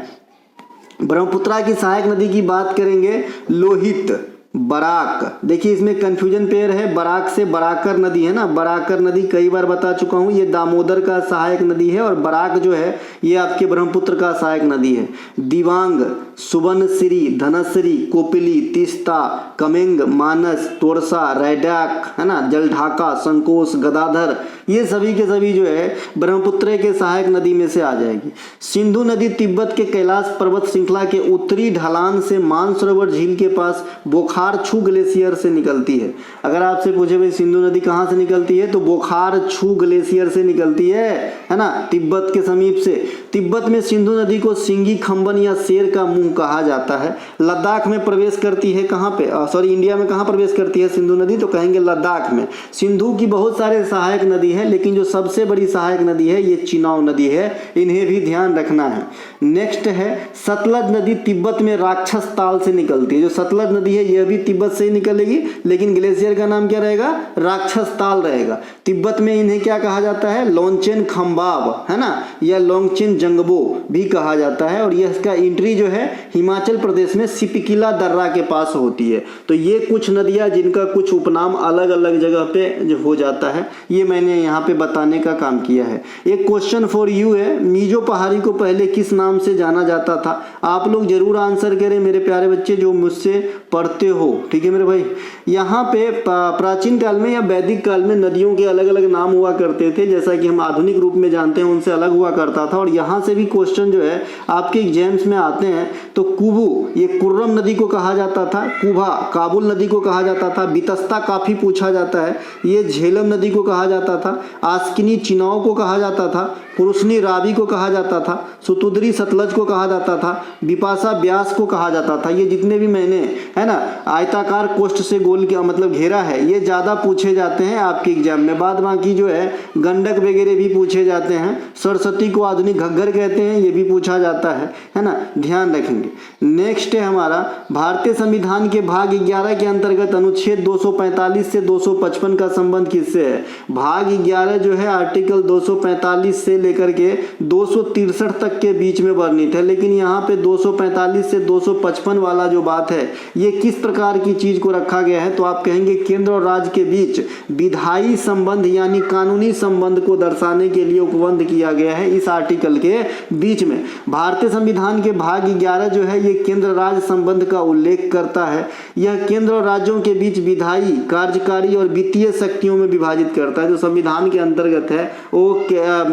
ब्रह्मपुत्रा की सहायक नदी की बात करेंगे, लोहित, बराक, देखिए इसमें कंफ्यूजन पेयर है, बराक से बराकर नदी है ना, बराकर नदी कई बार बता चुका हूँ, ये दामोदर का सहायक नदी है, और बराक जो है ये आपके ब्रह्मपुत्र का सहायक नदी है। दिवांग, सुबनसिरी, धनसिरी, कोपिली, तीस्ता, कमेंग, मानस, तोरसा, रैडाक, है ना, जलढाका, संकोश, गदाधर, ये सभी के सभी जो है ब्रह्मपुत्र के सहायक नदी में से आ जाएगी। सिंधु नदी तिब्बत के कैलाश पर्वत श्रृंखला के उत्तरी ढलान से मानसरोवर झील के पास बोखारछू ग्लेशियर से निकलती है। अगर आपसे पूछे भाई सिंधु नदी कहाँ से निकलती है, तो बोखारछू ग्लेशियर से निकलती है ना, तिब्बत के समीप से। तिब्बत में सिंधु नदी को सिंगी खंबन या शेर का मुंह कहा जाता है। लद्दाख में प्रवेश करती है, कहाँ पे, सॉरी, इंडिया में कहाँ प्रवेश करती है सिंधु नदी, तो कहेंगे लद्दाख में। सिंधु की बहुत सारे सहायक नदी है, लेकिन जो सबसे बड़ी सहायक नदी है ये चिनाव नदी है, इन्हें भी ध्यान रखना है। नेक्स्ट है सतलज नदी, तिब्बत में राक्षस ताल से निकलती है। जो सतलज नदी है यह भी तिब्बत से ही निकलेगी, लेकिन ग्लेशियर का नाम क्या रहेगा? राक्षस ताल रहेगा। तिब्बत में इन्हें क्या कहा जाता है? लोंगचेन खंबाब, है ना, या लोंगचेन जंगबो भी कहा जाता है, और यह इसका एंट्री जो है हिमाचल प्रदेश में सिपकिला दर्रा के पास होती है। तो ये कुछ नदियां जिनका कुछ उपनाम अलग अलग जगह पे जो हो जाता है, ये मैंने यहाँ पे बताने का काम किया है। एक क्वेश्चन फॉर यू है, मीजो पहाड़ी को पहले किस नाम से जाना जाता था? आप लोग जरूर आंसर करें मेरे प्यारे बच्चे जो मुझसे पढ़ते हो। ठीक है मेरे भाई, यहाँ पे प्राचीन काल में या वैदिक काल में नदियों के अलग अलग नाम हुआ करते थे, जैसा कि हम आधुनिक रूप में जानते हैं उनसे अलग हुआ करता था। और यहाँ से भी क्वेश्चन जो है आपके एग्जाम्स में आते हैं। तो कुबू, ये कुर्रम नदी को कहा जाता था। कुभा, काबुल नदी को कहा जाता था। बितस्ता काफी पूछा जाता है, ये झेलम नदी को कहा जाता था। आस्किनी चिनाव को कहा जाता था। पुरुषनी रावी को कहा जाता था। सुतुद्री सतलज को कहा जाता था। बिपाशा ब्यास को कहा जाता था। ये जितने भी मैंने, है ना, आयताकार कोष्ठ से गोल के मतलब घेरा है, ये ज़्यादा पूछे जाते हैं आपके एग्जाम में। बाद बाकी जो है गंडक वगैरह भी पूछे जाते हैं। सरस्वती को आधुनिक घग्गर कहते हैं, ये भी पूछा जाता है ना, ध्यान रखेंगे। नेक्स्ट है हमारा भारतीय संविधान के भाग 11 के अंतर्गत अनुच्छेद 245 से 255 का संबंध किससे है? भाग 11 जो है आर्टिकल 245 से लेकर के 263 तक के बीच में वर्णित है, लेकिन यहाँ पे 245 से 255 वाला जो बात है ये किस प्रकार की चीज को रखा गया है? तो आप कहेंगे केंद्र और राज्य के बीच विधायी संबंध यानी कानूनी संबंध को दर्शाने के लिए उपबंध किया गया है इस आर्टिकल के बीच में। भारतीय संविधान के भाग 11 जो है ये केंद्र राज्य संबंध का उल्लेख करता है। यह केंद्र और राज्यों के बीच विधायी, कार्यकारी और वित्तीय शक्तियों में विभाजित करता है। जो संविधान के अंतर्गत है वो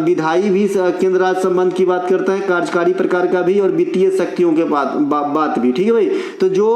विधायी भी केंद्र राज्य संबंध की बात करता है, कार्यकारी प्रकार का भी और वित्तीय शक्तियों के बात भी। ठीक है भाई, तो जो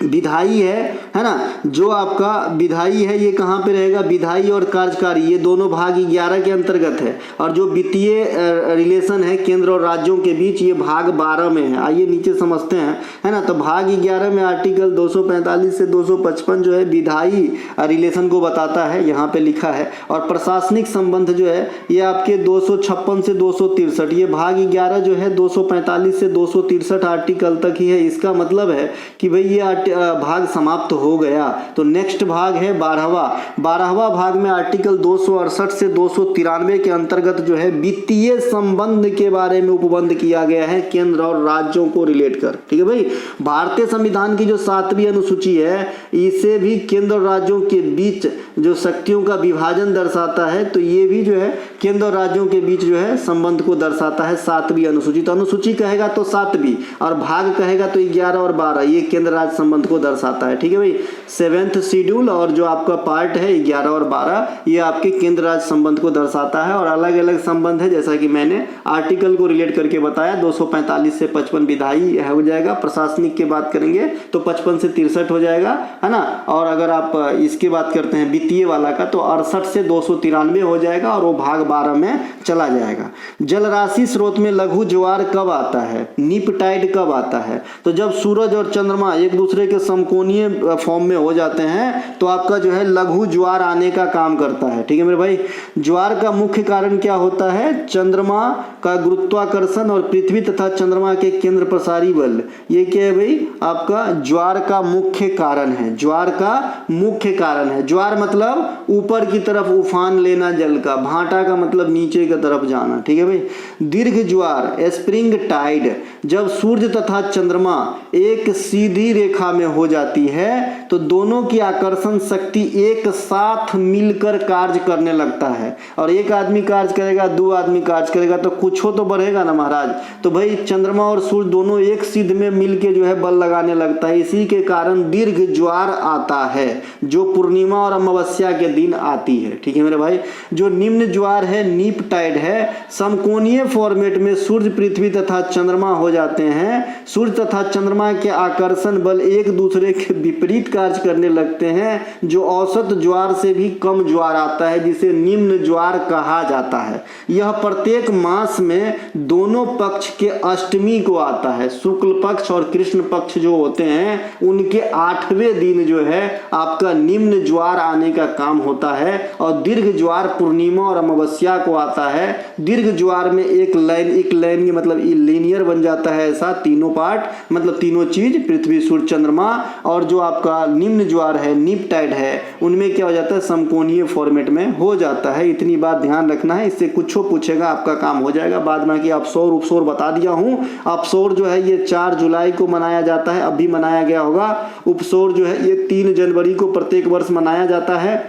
विधायी है ना, जो आपका विधायी है ये कहाँ पे रहेगा? विधायी और कार्यकारी ये दोनों भाग 11 के अंतर्गत है, और जो वित्तीय रिलेशन है केंद्र और राज्यों के बीच ये भाग 12 में है। आइए नीचे समझते हैं, है ना। तो भाग 11 में आर्टिकल 245 से 255 जो है विधायी रिलेशन को बताता है, यहाँ पे लिखा है। और प्रशासनिक संबंध जो है ये आपके 256 से 263, ये भाग 11 जो है 245 से 263 आर्टिकल तक ही है। इसका मतलब है कि भाई ये भाग समाप्त हो गया। तो नेक्स्ट भाग है 12वां भाग में आर्टिकल 268 से 293 के अंतर्गत जो है वित्तीय संबंध के बारे में उपबंध किया गया है केंद्र और राज्यों को रिलेट कर। ठीक है भाई, भारतीय संविधान की जो 7वीं अनुसूची है इसे भी केंद्र और राज्यों के बीच जो शक्तियों का विभाजन दर्शाता है, तो ये भी जो है केंद्र और राज्यों के बीच जो है संबंध को दर्शाता है 7वीं अनुसूची। तो अनुसूची कहेगा तो 7वीं और भाग कहेगा तो 11 और 12 ये केंद्र राज्य संबंध को दर्शाता है। ठीक है भाई, 7th शेड्यूल और जो आपका पार्ट है 11 और 12 ये आपके केंद्र राज्य संबंध को दर्शाता है। और अलग अलग संबंध है जैसा कि मैंने आर्टिकल को रिलेट करके बताया। 245 से 55 विधायी हो जाएगा, प्रशासनिक की बात करेंगे तो 55 से 63 हो जाएगा, है ना। और अगर आप इसकी बात करते हैं वित्तीय वाला का तो 68 से 293 हो जाएगा और वो भाग 12 में चला जाएगा। जलराशि स्रोत में लघु ज्वार कब आता है? नीप टाइड कब आता है? तो जब सूरज और चंद्रमा एक दूसरे के समकोणीय फॉर्म में हो जाते हैं तो आपका जो है लघु ज्वार आने का काम करता है। ठीक है मेरे भाई, ज्वार का मुख्य कारण क्या होता है? चंद्रमा का गुरुत्वाकर्षण और पृथ्वी तथा चंद्रमा के केंद्र प्रसारी बल, ये क्या है भाई? आपका ज्वार का मुख्य कारण है। ज्वार का मुख्य कारण है। ज्वार मतलब ऊपर की तरफ उफान लेना जल का, भाटा का मतलब नीचे की तरफ जाना। ठीक है भाई, दीर्घ ज्वार स्प्रिंग टाइड जब सूर्य तथा चंद्रमा एक सीधी रेखा में हो जाती है तो दोनों की आकर्षण शक्ति एक साथ मिलकर कार्य करने लगता है। और एक आदमी कार्य करेगा, दो आदमी कार्य करेगा तो कुछ हो तो बढ़ेगा ना महाराज। तो भाई चंद्रमा और सूर्य दोनों एक सिद्ध में मिलके जो है बल लगाने लगता है, इसी के कारण दीर्घ ज्वार आता है जो पूर्णिमा और अमावस्या के दिन आती है। ठीक है मेरे भाई, जो निम्न ज्वार है नीप टाइड है, समकोणीय फॉर्मेट में सूर्य पृथ्वी तथा चंद्रमा हो जाते हैं। सूर्य तथा चंद्रमा के आकर्षण बल एक दूसरे के विपरीत कार्य करने लगते हैं, जो औसत ज्वार से भी कम ज्वार आता है जिसे निम्न ज्वार कहा जाता है। यह प्रत्येक मास में दोनों पक्ष के अष्टमी को आता है। शुक्ल पक्ष और कृष्ण पक्ष जो होते हैं उनके 8वें दिन जो है आपका निम्न ज्वार आने का काम होता है। और दीर्घ ज्वार पूर्णिमा और अमावस्या को आता है। दीर्घ ज्वार में एक लाइन मतलब लीनियर बन जाता है, ऐसा तीनों पार्ट मतलब तीनों चीज पृथ्वी सूर्य चंद्रमा। और जो आपका निम्न ज्वार है नीप टाइड है उनमें क्या हो जाता है? समकोणीय फॉर्मेट में हो जाता है। इतनी बात ध्यान रखना है, इससे कुछ पूछेगा आपका काम हो जाएगा। बाद में कि आप सौर उपसौर बता दिया हूं। अपसौर जो है ये 4 जुलाई को मनाया जाता है, अभी मनाया गया होगा। उपसौर जो है ये 3 जनवरी को प्रत्येक वर्ष मनाया जाता है।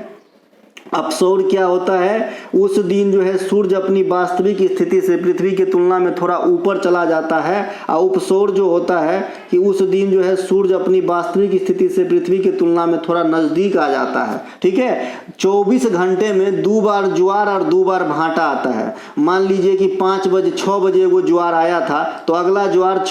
अपसौर क्या होता है? उस दिन जो है सूर्य अपनी वास्तविक स्थिति से पृथ्वी की तुलना में थोड़ा ऊपर चला जाता है। और उपसौर जो होता है कि उस दिन जो है सूर्य अपनी वास्तविक स्थिति से पृथ्वी की तुलना में थोड़ा नजदीक आ जाता है। ठीक है, 24 घंटे में 2 बार ज्वार और 2 बार भाटा आता है। मान लीजिए कि 6 बजे वो ज्वार आया था तो अगला ज्वार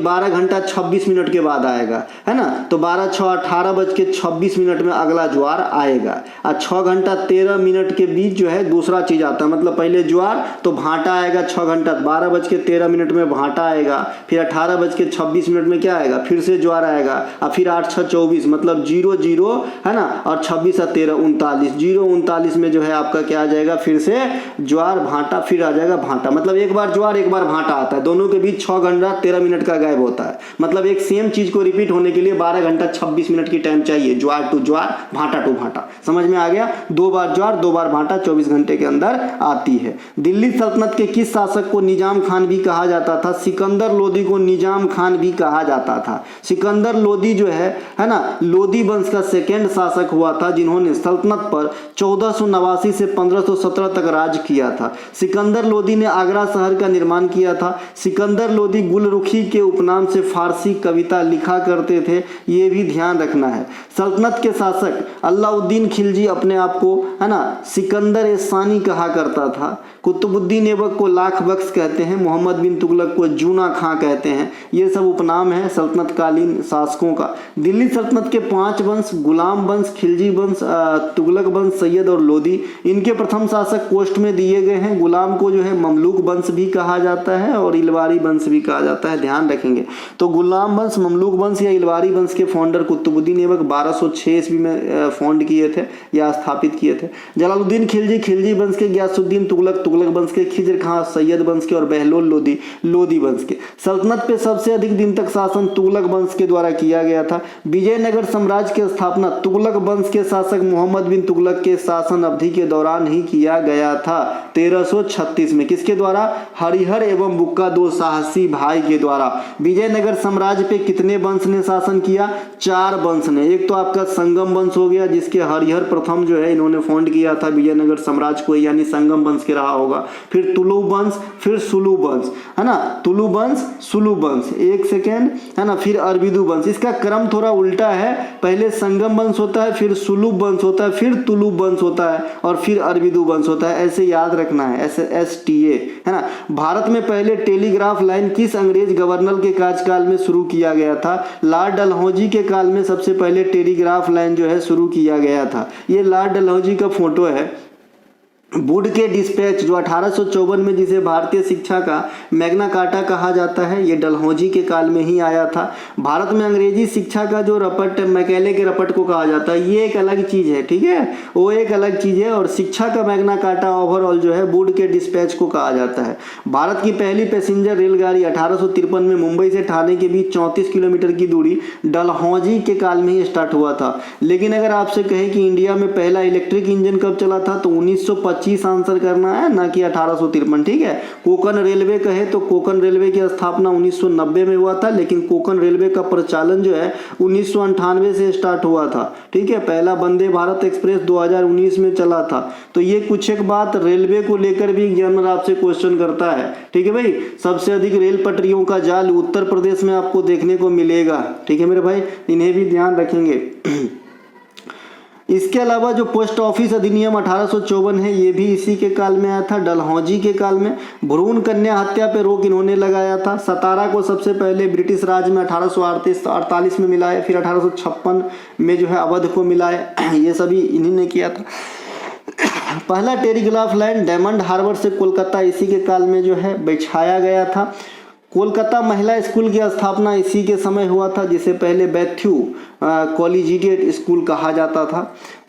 12 घंटा 26 मिनट के बाद आएगा, है ना। तो 12 6 18 बज के 26 मिनट में अगला ज्वार आएगा। और 6 घंटा 13 मिनट के बीच जो है दूसरा चीज़ आता है। मतलब पहले ज्वार तो भाटा आएगा 6 घंटा 12:13 में भाटा आएगा, फिर 18:26 में क्या आएगा, फिर से ज्वार आएगा, और फिर 8-6-24 मतलब 0-0 है ना, और 26 और 13 39, 0-39 में जो है आपका क्या आ जाएगा, फिर से ज्वार भाटा, फिर आ जाएगा भाटा। मतलब एक बार ज्वार एक बार भाटा आता है, दोनों के बीच 6 घंटा 13 मिनट का गैप होता है। मतलब एक सेम चीज को रिपीट होने के लिए 12 घंटा 26 मिनट की टाइम चाहिए, ज्वार टू ज्वार भाटा टू भाटा। समझ में आ गया? 2 बार ज्वार 2 बार भाटा 24 घंटे के अंदर आती है। दिल्ली सल्तनत के किस शासक को निजाम खान भी कहा जाता था? सिकंदर लोदी को निजाम खान भी कहा जाता था। सिकंदर लोदी जो है ना, लोदी वंश का सेकेंड शासक हुआ था जिन्होंने सल्तनत पर 1489 से 1517 तक राज किया था। सिकंदर लोदी ने आगरा शहर का निर्माण किया था। सिकंदर लोदी गुलरुखी के उपनाम से फारसी कविता लिखा करते थे, ये भी ध्यान रखना है। सल्तनत के शासक अलाउद्दीन खिलजी अपने आप को है ना सिकंदर ए सानी कहा करता था। कुतुबुद्दीन ऐबक को लाख बख्श कहते हैं, मोहम्मद बिन तुगलक को जूना खां कहते हैं। ये सब उपनाम है सल्तनत कालीन शासकों का। दिल्ली सल्तनत के 5 वंश, गुलाम वंश, खिलजी वंश, तुगलक वंश, सैयद और लोदी, इनके प्रथम शासक कोष्ठ में दिए गए हैं। गुलाम को जो है ममलूक वंश भी कहा जाता है और इलवारी वंश भी कहा जाता है, ध्यान रखेंगे। तो गुलाम वंश, ममलूक वंश या इलवारी वंश के फाउंडर कुतुबुद्दीन ऐबक 1206 ईस्वी में फाउंड किए थे या स्थापित किए थे। जलालुद्दीन खिलजी, खिलजी वंश के। गयासुद्दीन तुगलक, तुगलक वंश के। खिजर खां, सैयद वंश के। और बहलोल लोदी, लोदी वंश के। सल्तनत पे सबसे अधिक दिन तक शासन तुगलक वंश के द्वारा किया गया था। विजयनगर साम्राज्य की स्थापना तुगलक वंश के शासक मोहम्मद बिन तुगलक के शासन अवधि के दौरान ही किया गया था 1336 में। किसके द्वारा? हरिहर एवं बुक्का, 2 साहसी भाई के द्वारा। विजयनगर साम्राज्य पे कितने वंश ने शासन किया? 4 वंश ने। एक तो आपका संगम वंश हो गया, जिसके हरिहर प्रथम जो है इन्होंने फाउंड किया था विजयनगर साम्राज्य को, यानी संगम वंश के रहा होगा। फिर तुलु वंश, फिर सुलु वंश है ना, तुलु वंश, सुलु वंश, एक सेकेंड है ना, फिर अरबिदु वंश। इसका क्रम थोड़ा उल्टा है, पहले संगम वंश होता है, फिर सुलु वंश होता है, फिर तुलु वंश होता है और फिर अरबिदु वंश होता है। ऐसे याद रखना है, STA है ना। भारत में पहले टेलीग्राफ लाइन किस अंग्रेज गवर्नर के कार्यकाल में शुरू किया गया था? लॉर्ड डलहौजी के काल में सबसे पहले टेलीग्राफ लाइन जो है शुरू किया गया था। ये लॉर्ड डलहौजी का फोटो है। वुड के डिस्पैच जो 1854 में, जिसे भारतीय शिक्षा का मैग्ना कार्टा कहा जाता है, ये डलहौजी के काल में ही आया था। भारत में अंग्रेजी शिक्षा का जो रपट, मैकेले के रपट को कहा जाता है, ये एक अलग चीज़ है, ठीक है, वो एक अलग चीज़ है। और शिक्षा का मैग्ना कार्टा ओवरऑल जो है वुड के डिस्पैच को कहा जाता है। भारत की पहली पैसेंजर रेलगाड़ी 1853 में मुंबई से ठाणे के बीच 34 किलोमीटर की दूरी डलहौजी के काल में ही स्टार्ट हुआ था। लेकिन अगर आपसे कहे कि इंडिया में पहला इलेक्ट्रिक इंजन कब चला था, तो 1925 आंसर करना है, ना कि 1853, ठीक है। कोकन रेलवे कहे तो कोकन रेलवे की स्थापना 1990 में हुआ था, लेकिन कोकन रेलवे का प्रचालन जो है 1998 से स्टार्ट हुआ था, ठीक है। पहला वंदे भारत एक्सप्रेस 2019 में चला था। तो ये कुछ एक बात रेलवे को लेकर भी एग्जामिनर आपसे क्वेश्चन करता है, ठीक है भाई। सबसे अधिक रेल पटरियों का जाल उत्तर प्रदेश में आपको देखने को मिलेगा, ठीक है मेरे भाई, इन्हें भी ध्यान रखेंगे। इसके अलावा जो पोस्ट ऑफिस अधिनियम 1854 है, ये भी इसी के काल में आया था, डलहौजी के काल में। भ्रूण कन्या हत्या पे रोक इन्होंने लगाया था। सतारा को सबसे पहले ब्रिटिश राज में 1848 में मिलाए, फिर 1856 में जो है अवध को मिलाए, ये सभी इन्हीं ने किया था। पहला टेलीग्राफ लाइन डायमंड हार्बर से कोलकाता इसी के काल में जो है बिछाया गया था। कोलकाता महिला स्कूल की स्थापना इसी के समय हुआ था, जिसे पहले बैथ्यू कॉलेजिएट स्कूल कहा जाता था।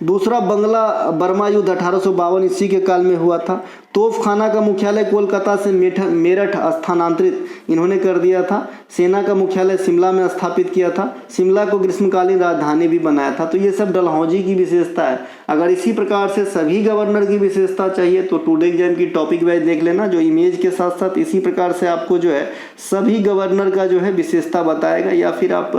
दूसरा बंगला बर्मा युद्ध 1852 इसी के काल में हुआ था। तोपखाना का मुख्यालय कोलकाता से मेरठ स्थानांतरित इन्होंने कर दिया था। सेना का मुख्यालय शिमला में स्थापित किया था। शिमला को ग्रीष्मकालीन राजधानी भी बनाया था। तो ये सब डलहौजी की विशेषता है। अगर इसी प्रकार से सभी गवर्नर की विशेषता चाहिए तो टुडे एग्जाम की टॉपिक वाइज देख लेना, जो इमेज के साथ साथ इसी प्रकार से आपको जो है सभी गवर्नर का जो है विशेषता बताएगा, या फिर आप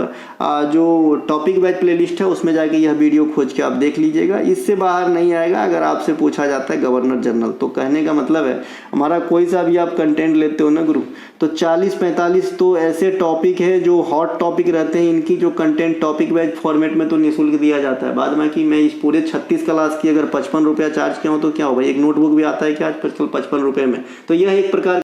जो टॉपिक वाइज प्लेलिस्ट है उसमें जाके यह वीडियो खोज के आप देख लीजिएगा। इससे बाहर नहीं आएगा। अगर आपसे पूछा जाता है गवर्नर जनरल, तो कहने का मतलब है हमारा कोई सा भी आप कंटेंट लेते हो ना गुरु, तो 40-45 तो ऐसे टॉपिक है जो हॉट टॉपिक रहते हैं, इनकी जो कंटेंट टॉपिक वाइज फॉर्मेट में तो निःशुल्क दिया जाता है। बाद में कि मैं इस पूरे 36 क्लास की अगर 55 रुपया चार्ज किया हूँ तो क्या हो भाई, एक नोटबुक भी आता है क्या आज 55 रुपये में। तो यह एक प्रकार